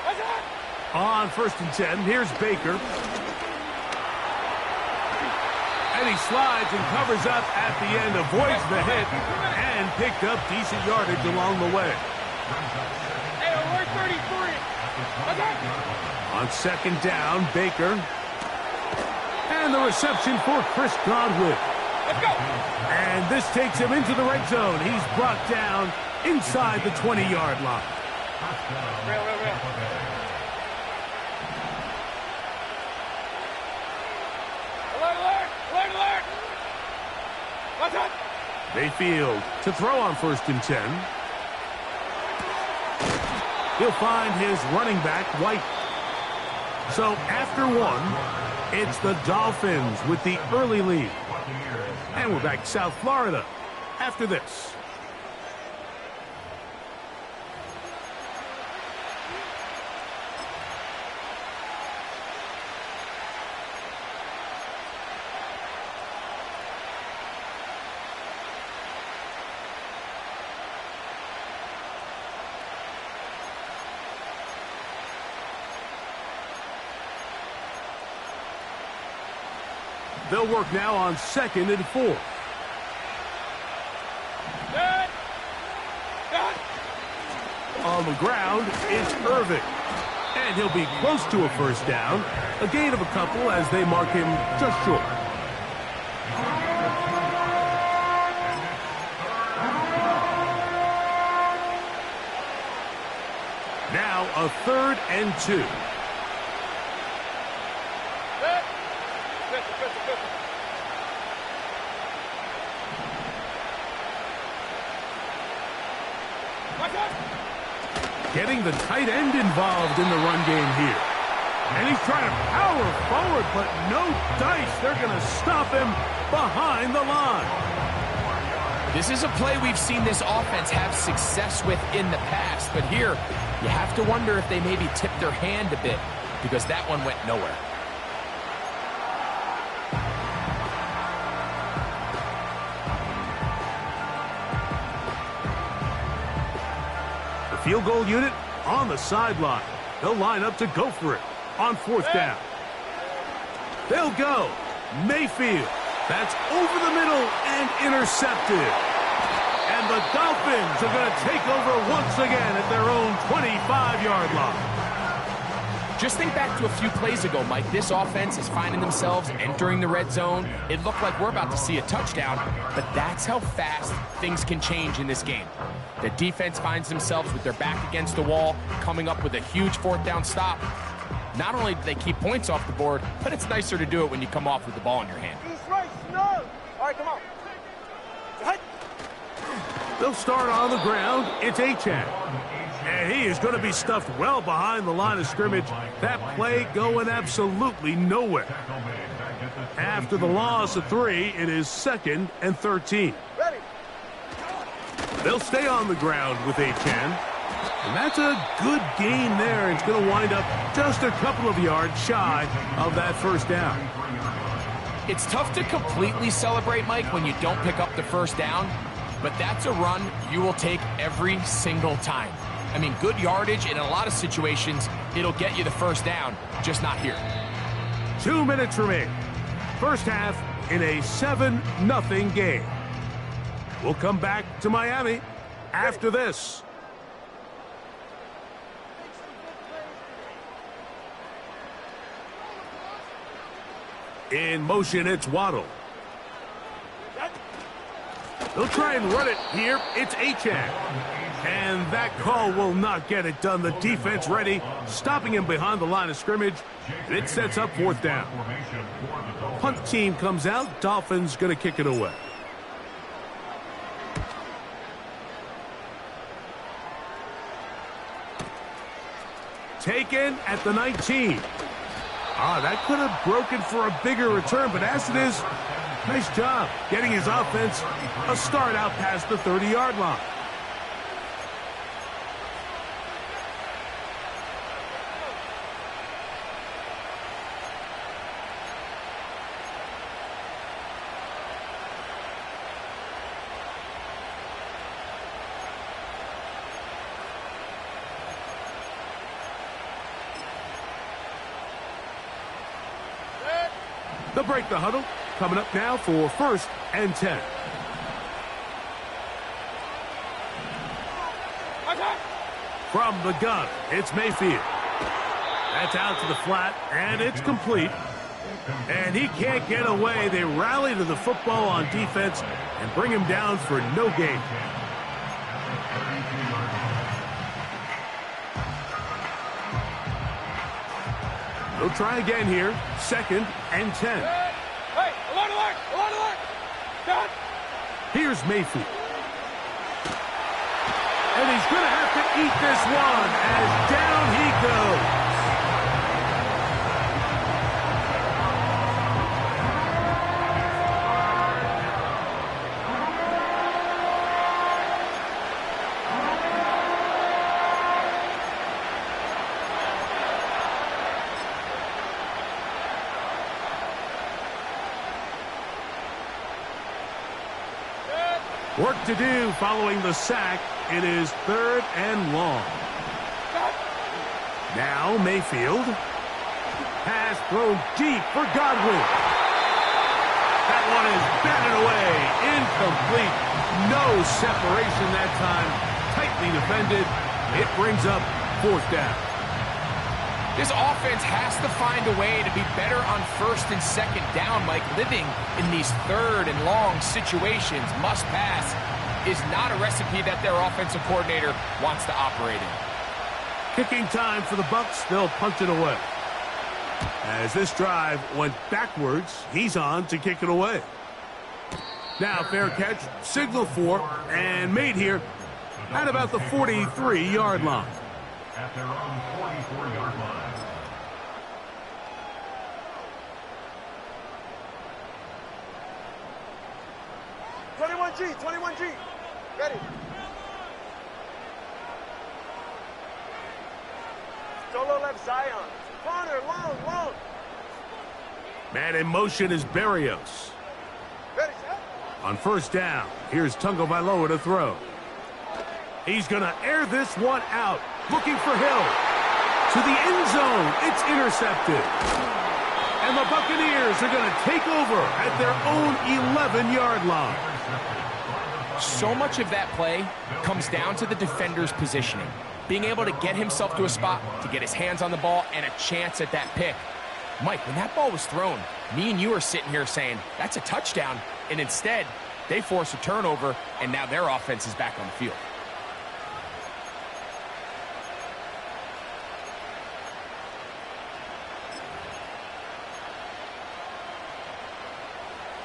Watch out. On first and 10, here's Baker. And he slides and covers up at the end, avoids the hit, and picked up decent yardage along the way. Hey, we're 33. Watch out. On second down, Baker. And the reception for Chris Godwin. Let's go. And this takes him into the red zone. He's brought down inside the 20-yard line. Real. Alert. Watch out. Mayfield to throw on first and 10. He'll find his running back, White. So after one, it's the Dolphins with the early lead. And we're back to South Florida after this. They'll work now on second and 4. Good. On the ground, it's Irving. And he'll be close to a first down. A gain of a couple as they mark him just short. Now a third and 2. Getting the tight end involved in the run game here. And he's trying to power forward, but no dice. They're going to stop him behind the line. This is a play we've seen this offense have success with in the past, but here you have to wonder if they maybe tipped their hand a bit because that one went nowhere. Field goal unit on the sideline. They'll line up to go for it on fourth down. They'll go. Mayfield. That's over the middle and intercepted. And the Dolphins are going to take over once again at their own 25-yard line. Just think back to a few plays ago, Mike. This offense is finding themselves entering the red zone. It looked like we're about to see a touchdown, but that's how fast things can change in this game. The defense finds themselves with their back against the wall, coming up with a huge fourth down stop. Not only do they keep points off the board, but it's nicer to do it when you come off with the ball in your hand. East right, snug. All right, come on. Hut. They'll start on the ground. It's Achane. And he is going to be stuffed well behind the line of scrimmage. That play going absolutely nowhere. After the loss of 3, it is second and 13. Ready. They'll stay on the ground with Achane. And that's a good gain there. It's going to wind up just a couple of yards shy of that first down. It's tough to completely celebrate, Mike, when you don't pick up the first down, but that's a run you will take every single time. I mean, good yardage, and in a lot of situations, it'll get you the first down, just not here. 2 minutes remain. First half in a 7-0 game. We'll come back to Miami after this. In motion, it's Waddle. They'll try and run it here. It's Achane. And that call will not get it done. The defense ready, stopping him behind the line of scrimmage. And it sets up 4th down. Punt team comes out. Dolphins going to kick it away. Taken at the 19. That could have broken for a bigger return, but as it is, nice job getting his offense a start out past the 30-yard line. They'll break the huddle. Coming up now for 1st and 10. From the gun, it's Mayfield. That's out to the flat, and it's complete. And he can't get away. They rally to the football on defense and bring him down for no gain. They'll try again here. 2nd and 10. Hey, alert, alert, alert, alert. Done. Here's Mayfield. And he's going to have to eat this one as down he goes. Work to do following the sack. It is 3rd and long. Now Mayfield. Pass thrown deep for Godwin. That one is batted away. Incomplete. No separation that time. Tightly defended. It brings up 4th down. This offense has to find a way to be better on 1st and 2nd down, Mike. Living in these 3rd and long situations, must pass, is not a recipe that their offensive coordinator wants to operate in. Kicking time for the Bucs. They'll punt it away. As this drive went backwards, he's on to kick it away. Now fair catch, signal for, and made here at about the 43-yard line. At their own 44-yard line. G, 21G. Ready. Solo left Zion. Corner, long, long. Man in motion is Berrios. Ready, set. On 1st down, here's Tagovailoa to throw. He's going to air this one out. Looking for Hill. To the end zone. It's intercepted. And the Buccaneers are going to take over at their own 11-yard line. So much of that play comes down to the defender's positioning. Being able to get himself to a spot, to get his hands on the ball, and a chance at that pick. Mike, when that ball was thrown, me and you are sitting here saying, that's a touchdown. And instead, they force a turnover, and now their offense is back on the field.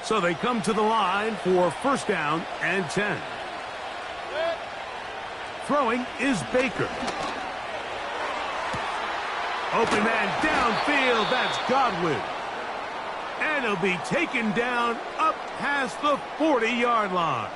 So they come to the line for 1st down and 10. Throwing is Baker. Open man downfield. That's Godwin. And he'll be taken down up past the 40-yard line.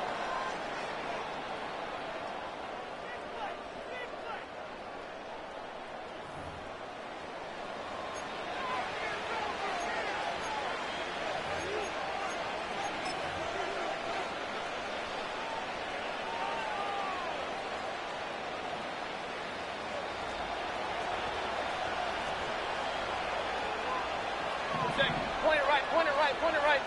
Point it right, point it right, point it right.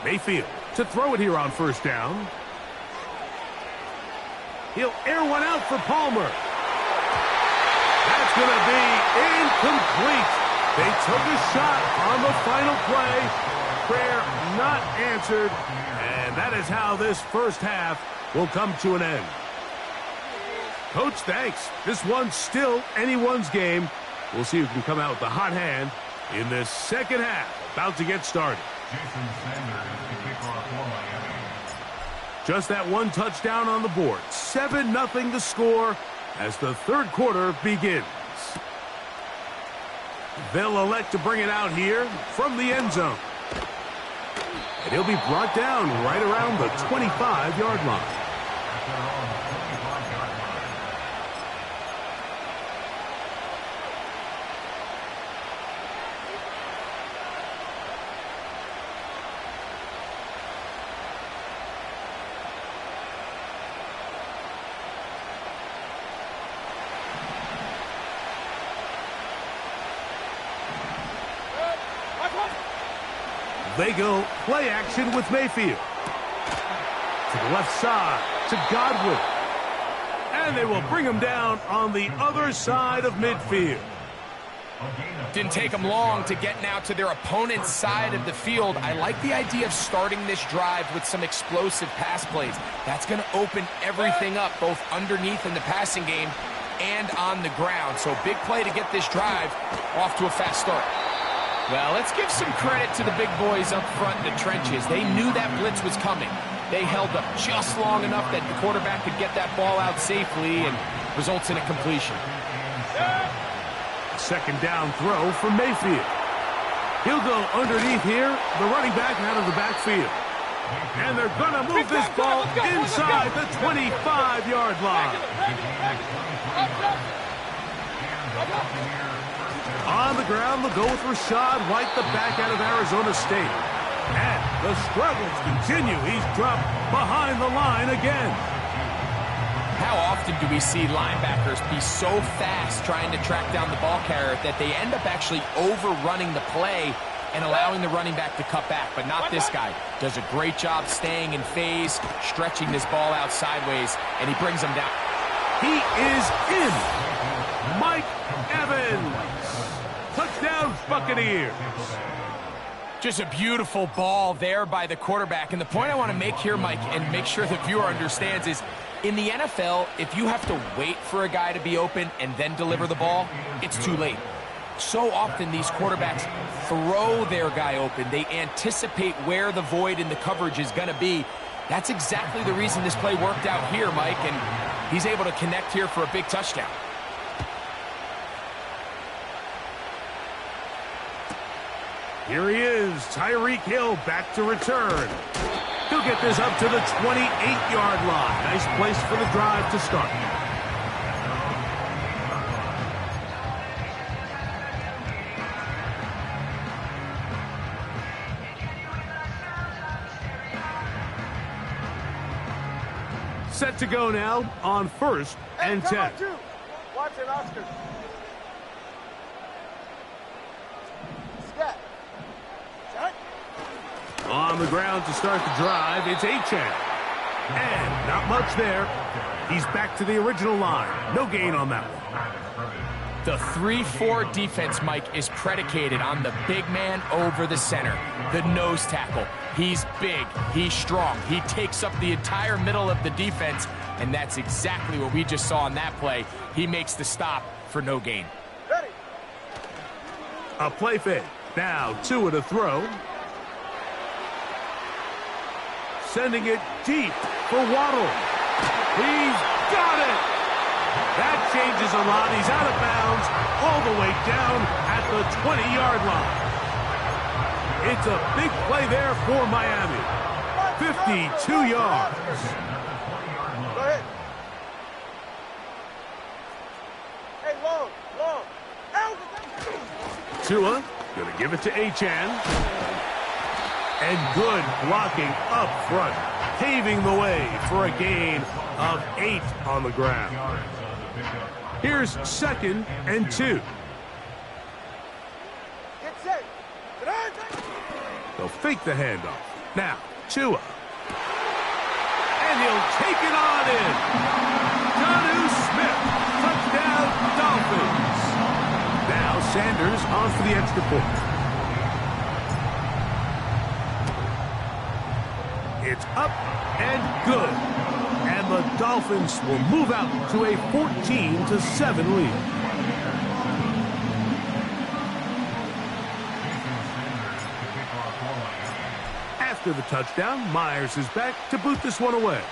Mayfield to throw it here on 1st down. He'll air one out for Palmer. That's going to be incomplete. They took a shot on the final play. Prayer not answered. And that is how this first half will come to an end. Coach, thanks. This one's still anyone's game. We'll see who can come out with the hot hand in this second half. About to get started. Jason Sanders to kick off for Miami. Just that one touchdown on the board. 7-0 the score as the third quarter begins. They'll elect to bring it out here from the end zone. And he'll be brought down right around the 25-yard line. At their own 25-yard line. They go play action with Mayfield. To the left side, to Godwin. And they will bring him down on the other side of midfield. Didn't take them long to get now to their opponent's side of the field. I like the idea of starting this drive with some explosive pass plays. That's going to open everything up, both underneath in the passing game and on the ground. So big play to get this drive off to a fast start. Well, let's give some credit to the big boys up front in the trenches. They knew that blitz was coming. They held up just long enough that the quarterback could get that ball out safely and results in a completion. Second down throw for Mayfield. He'll go underneath here, the running back out of the backfield. And they're going to move this ball inside the 25-yard line. On the ground, they'll go with Rachaad White, the back out of Arizona State. And the struggles continue. He's dropped behind the line again. How often do we see linebackers be so fast trying to track down the ball carrier that they end up actually overrunning the play and allowing the running back to cut back? But not this guy. Does a great job staying in phase, stretching this ball out sideways, and he brings them down. He is in. Mike Evans. Touchdown, Buccaneers. Just a beautiful ball there by the quarterback. And the point I want to make here, Mike, and make sure the viewer understands is, in the NFL, if you have to wait for a guy to be open and then deliver the ball, it's too late. So often these quarterbacks throw their guy open. They anticipate where the void in the coverage is going to be. That's exactly the reason this play worked out here, Mike, and he's able to connect here for a big touchdown. Here he is, Tyreek Hill back to return. He'll get this up to the 28-yard line. Nice place for the drive to start. Set to go now on 1st and 10. Watch it, Oscar. Scat. Shot. On the ground to start the drive, it's Achane. And not much there. He's back to the original line. No gain on that one. The 3-4 defense, Mike, is predicated on the big man over the center, the nose tackle. He's big, he's strong, he takes up the entire middle of the defense, and that's exactly what we just saw on that play. He makes the stop for no gain. Ready. A play fake. Now Tua to throw. Sending it deep for Waddle. He's got it! That changes a lot. He's out of bounds all the way down at the 20-yard line. It's a big play there for Miami. 52 yards. Go ahead. Hey, long. Tua going to give it to Achane. And good blocking up front, paving the way for a gain of 8 on the ground. Here's 2nd and 2. Get set. They'll fake the handoff. Now, Tua. And he'll take it on in. Jonnu Smith, touchdown Dolphins. Now Sanders on for the extra point. It's up and good. And the Dolphins will move out to a 14-7 lead. After the touchdown, Myers is back to boot this one away.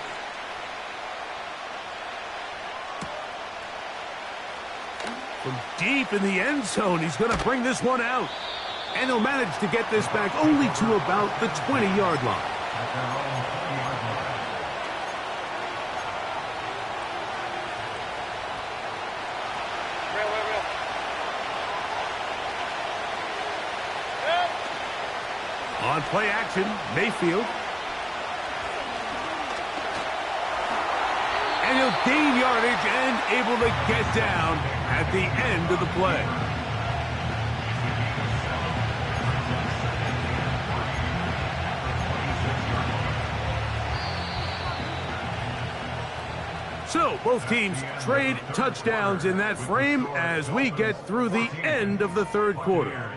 From deep in the end zone, he's going to bring this one out. And he'll manage to get this back only to about the 20-yard line. On play action, Mayfield. And he'll gain yardage and able to get down at the end of the play. So, both teams trade touchdowns in that frame as we get through the end of the third quarter.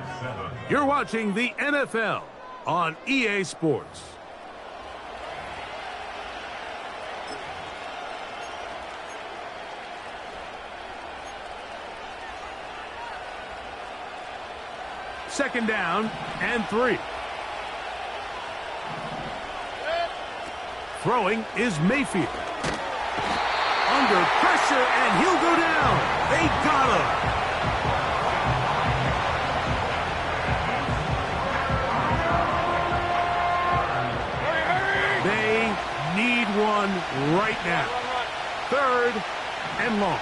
You're watching the NFL on EA Sports. Second down and 3. Throwing is Mayfield. Under pressure, and he'll go down. They got him. They need one right now. Third and long.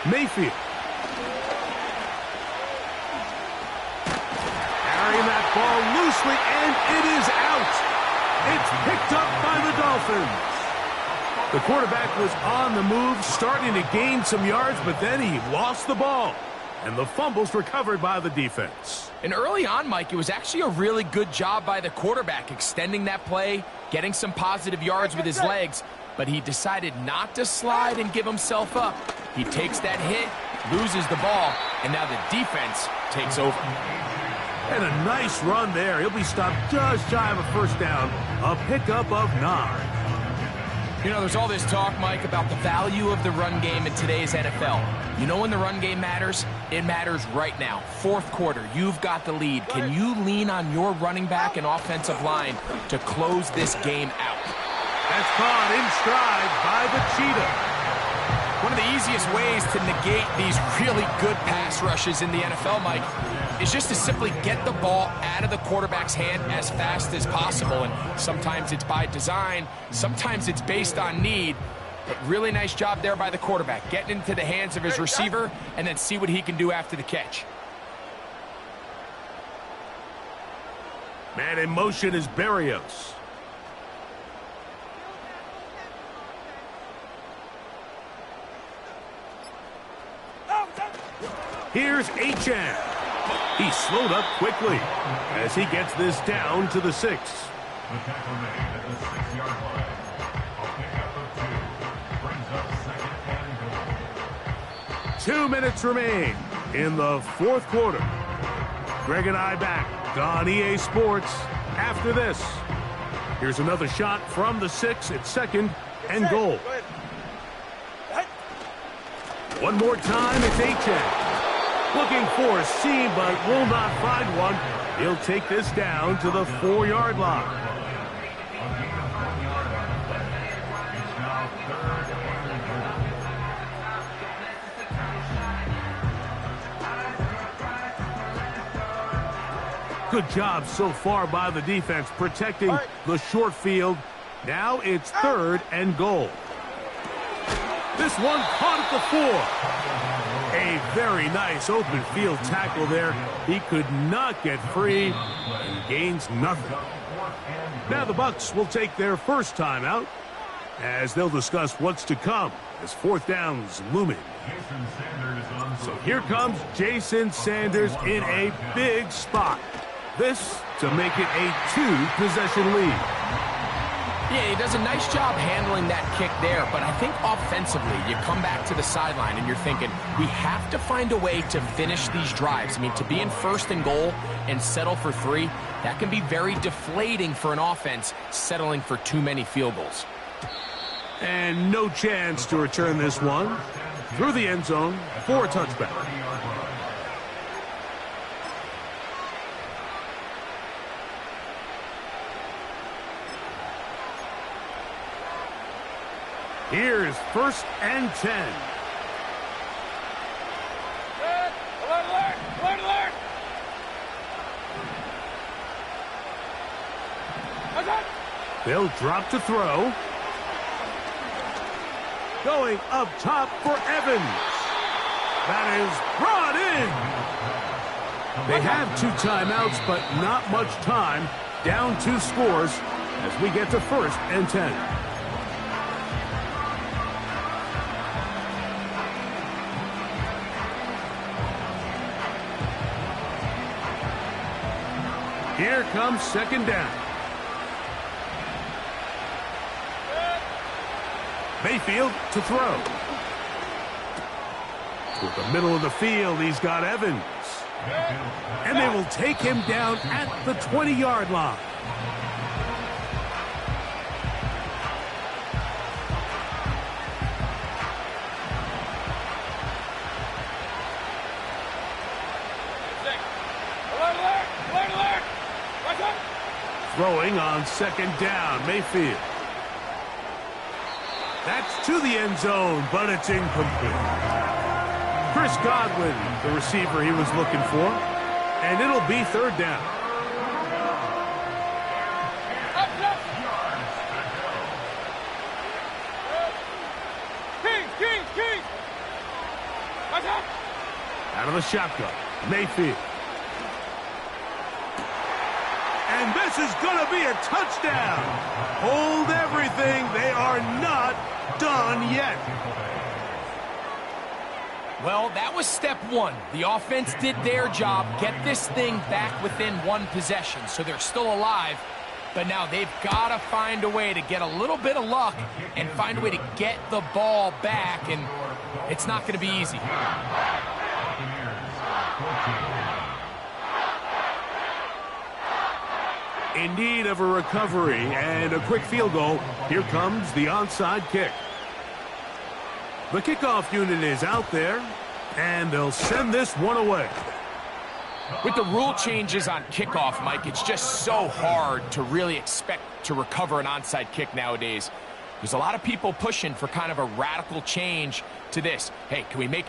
Mayfield. Carrying that ball loosely, and it is out. It's picked up by the Dolphins. The quarterback was on the move, starting to gain some yards, but then he lost the ball. And the fumble's recovered by the defense. And early on, Mike, it was actually a really good job by the quarterback, extending that play, getting some positive yards with his legs, but he decided not to slide and give himself up. He takes that hit, loses the ball, and now the defense takes over. And a nice run there. He'll be stopped just shy of a first down. A pickup of 9. You know, there's all this talk, Mike, about the value of the run game in today's NFL. You know when the run game matters? It matters right now. Fourth quarter, you've got the lead. Can you lean on your running back and offensive line to close this game out? That's caught in stride by the Cheetah. One of the easiest ways to negate these really good pass rushes in the NFL, Mike, is just to simply get the ball out of the quarterback's hand as fast as possible. And sometimes it's by design, sometimes it's based on need. But really nice job there by the quarterback, getting into the hands of his receiver and then see what he can do after the catch. Man in motion is Berrios. Here's Achane. He slowed up quickly as he gets this down to the 6. The tackle made at the 6-yard line. A pickup of 2 brings up 2nd and goal. 2 minutes remain in the fourth quarter. Greg and I back on EA Sports after this. Here's another shot from the 6 at 2nd and goal. One more time, it's Achane. Looking for a seam, but will not find one. He'll take this down to the 4-yard line. Good job so far by the defense protecting the short field. Now it's 3rd and goal. This one caught at the 4. A very nice open field tackle there. He could not get free and gains nothing. Now the Bucs will take their first timeout as they'll discuss what's to come as 4th down's looming. So here comes Jason Sanders in a big spot. This to make it a 2-possession lead. Yeah, he does a nice job handling that kick there, but I think offensively, you come back to the sideline and you're thinking, we have to find a way to finish these drives. I mean, to be in 1st and goal and settle for 3, that can be very deflating for an offense, settling for too many field goals. And no chance to return this one through the end zone for a touchback. Here's 1st and 10. Alert, alert! Alert, alert! What's up? They'll drop to throw. Going up top for Evans. That is brought in. They have 2 timeouts, but not much time. Down 2 scores as we get to 1st and 10. Here comes 2nd down. Mayfield to throw. To the middle of the field, he's got Evans. And they will take him down at the 20-yard line. Alert, alert! Alert, alert! What's up? Throwing on 2nd down, Mayfield. That's to the end zone, but it's incomplete. Chris Godwin, the receiver he was looking for, and it'll be 3rd down. Up, up! King! What's up? Out of the shotgun, Mayfield. And this is going to be a touchdown. Hold everything. They are not done yet. Well, that was step 1. The offense did their job, get this thing back within 1 possession, so they're still alive. But now they've got to find a way to get a little bit of luck and find a way to get the ball back, and it's not going to be easy. In need of a recovery and a quick field goal, here comes the onside kick. The kickoff unit is out there, and they'll send this one away. With the rule changes on kickoff, Mike, it's just so hard to really expect to recover an onside kick nowadays. There's a lot of people pushing for kind of a radical change to this. Hey, can we make...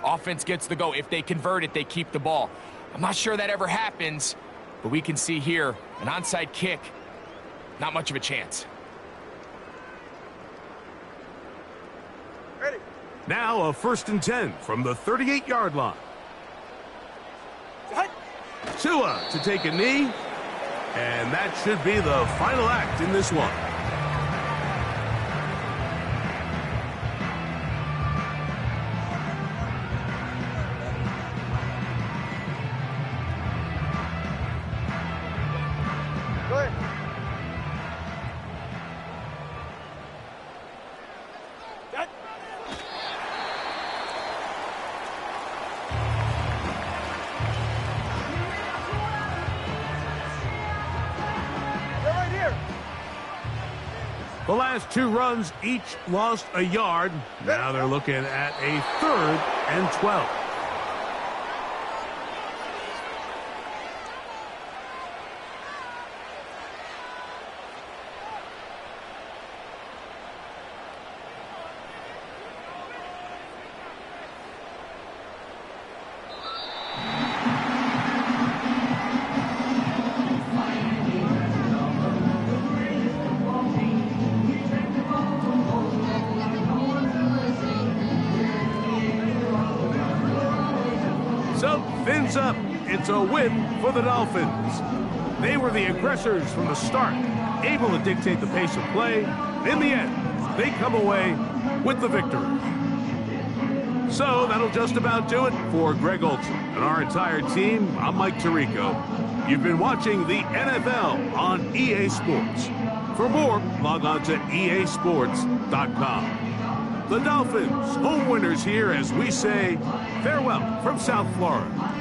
Offense gets the go. If they convert it, they keep the ball. I'm not sure that ever happens, but we can see here an onside kick, not much of a chance. Ready? Now a 1st and 10 from the 38-yard line. Hut. Tua to take a knee, and that should be the final act in this one. Go ahead. That. They're right here. The last 2 runs each lost a yard. Now they're looking at a 3rd and 12. So, fins up. It's a win for the Dolphins. They were the aggressors from the start, able to dictate the pace of play. In the end, they come away with the victory. So that'll just about do it for Greg Olson and our entire team. I'm Mike Tirico. You've been watching the NFL on EA Sports. For more, log on to easports.com. The Dolphins, home winners here as we say farewell from South Florida.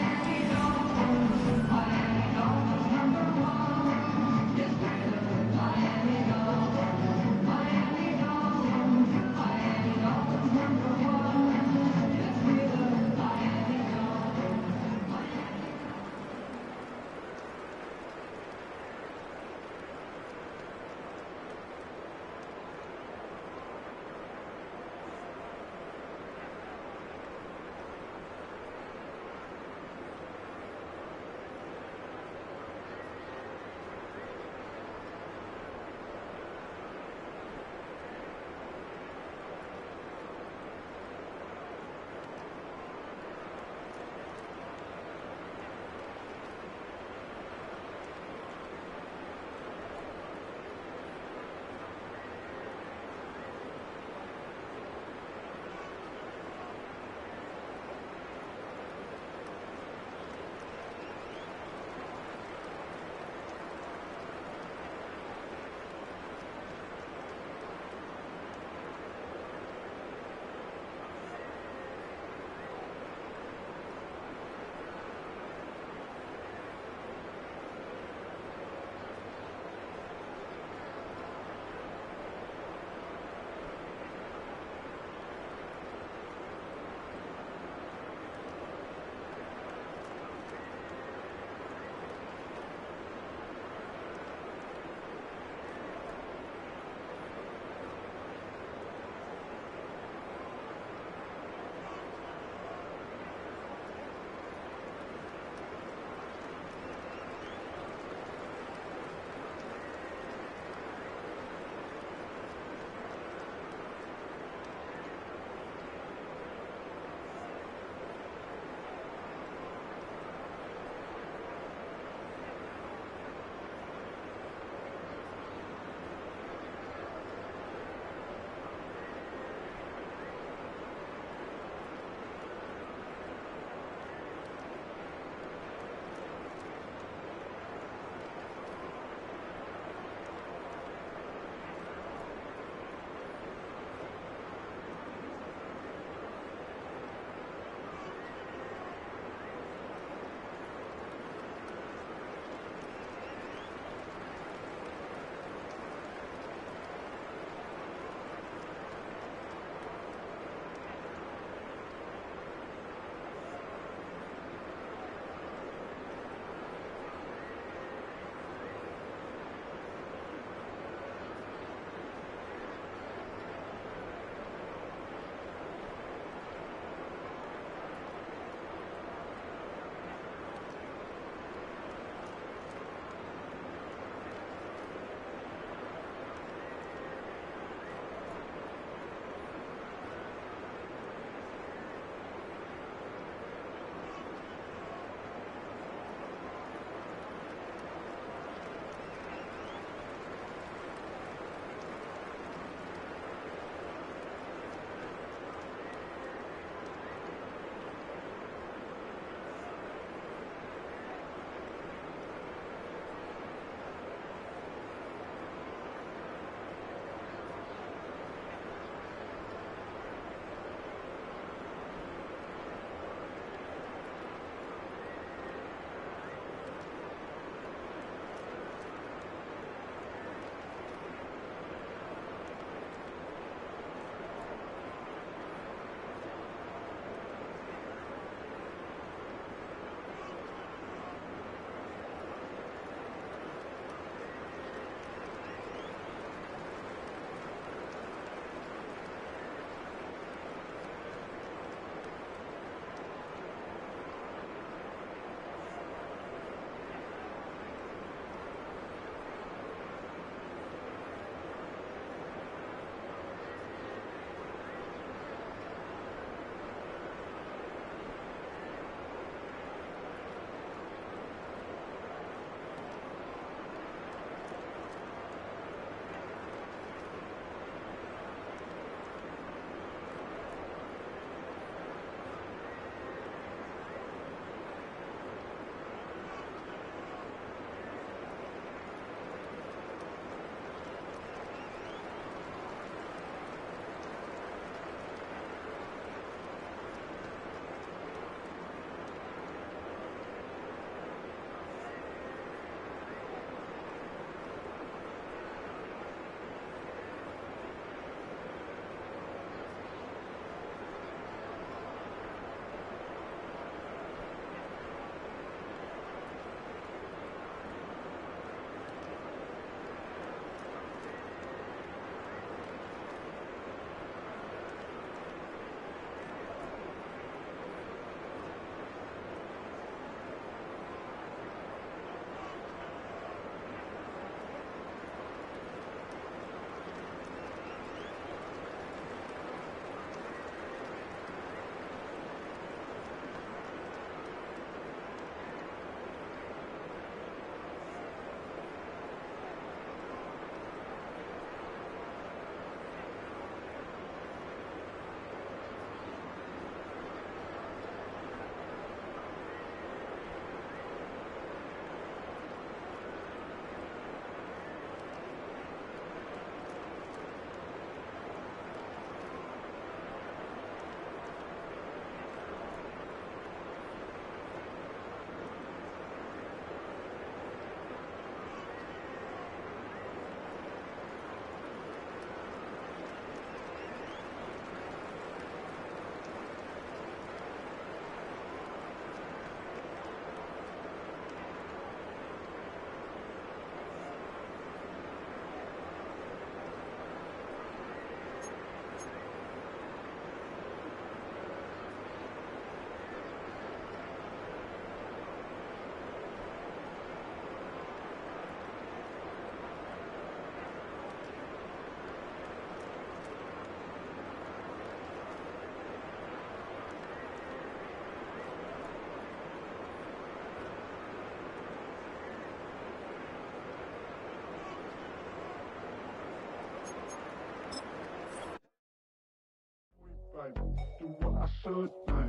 I should, man.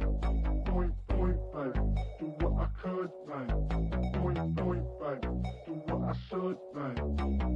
Point, baby. Do what I could, man. Point, baby. Do what I should, man.